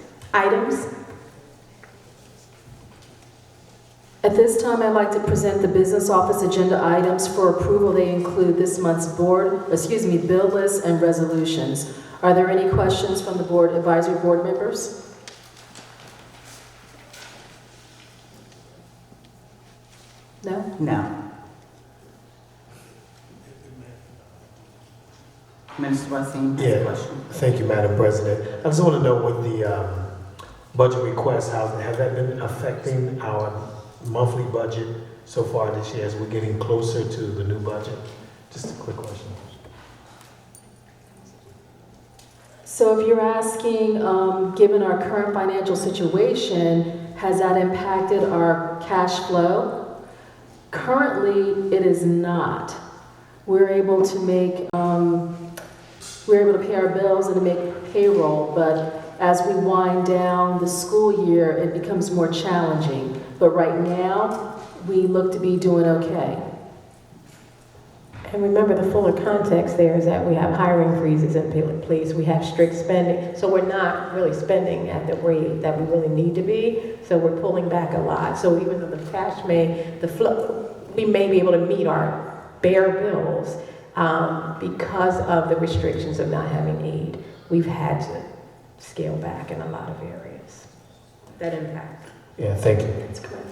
At this time, I'd like to present the business office agenda items for approval. They include this month's bill list and resolutions. Are there any questions from the advisory board members? No? No. Minister Wesson, has a question. Thank you, Madam President. I just want to know what the budget requests, have that been affecting our monthly budget so far this year as we're getting closer to the new budget? Just a quick question. So if you're asking, given our current financial situation, has that impacted our cash flow? Currently, it is not. We're able to make, we're able to pay our bills and to make payroll, but as we wind down the school year, it becomes more challenging. But right now, we look to be doing okay. And remember, the fuller context there is that we have hiring freezes in place, we have strict spending, so we're not really spending at the rate that we really need to be, so we're pulling back a lot. So even though the cash we may be able to meet our bare bills because of the restrictions of not having aid. We've had to scale back in a lot of areas. That impact. Yeah, thank you. That's correct.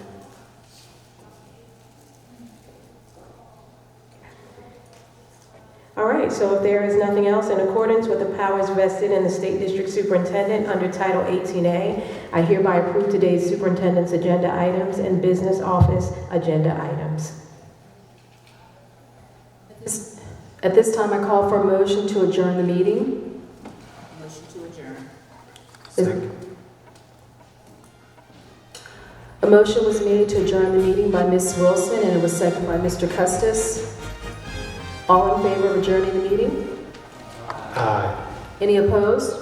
All right, so if there is nothing else, in accordance with the powers vested in the State District Superintendent under Title 18A, I hereby approve today's superintendent's agenda items and business office agenda items. At this time, I call for a motion to adjourn the meeting. Motion to adjourn. Second. A motion was made to adjourn the meeting by Ms. Wilson, and it was seconded by Mr. Custis. All in favor of adjourning the meeting? Aye. Any opposed?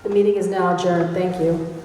The meeting is now adjourned. Thank you.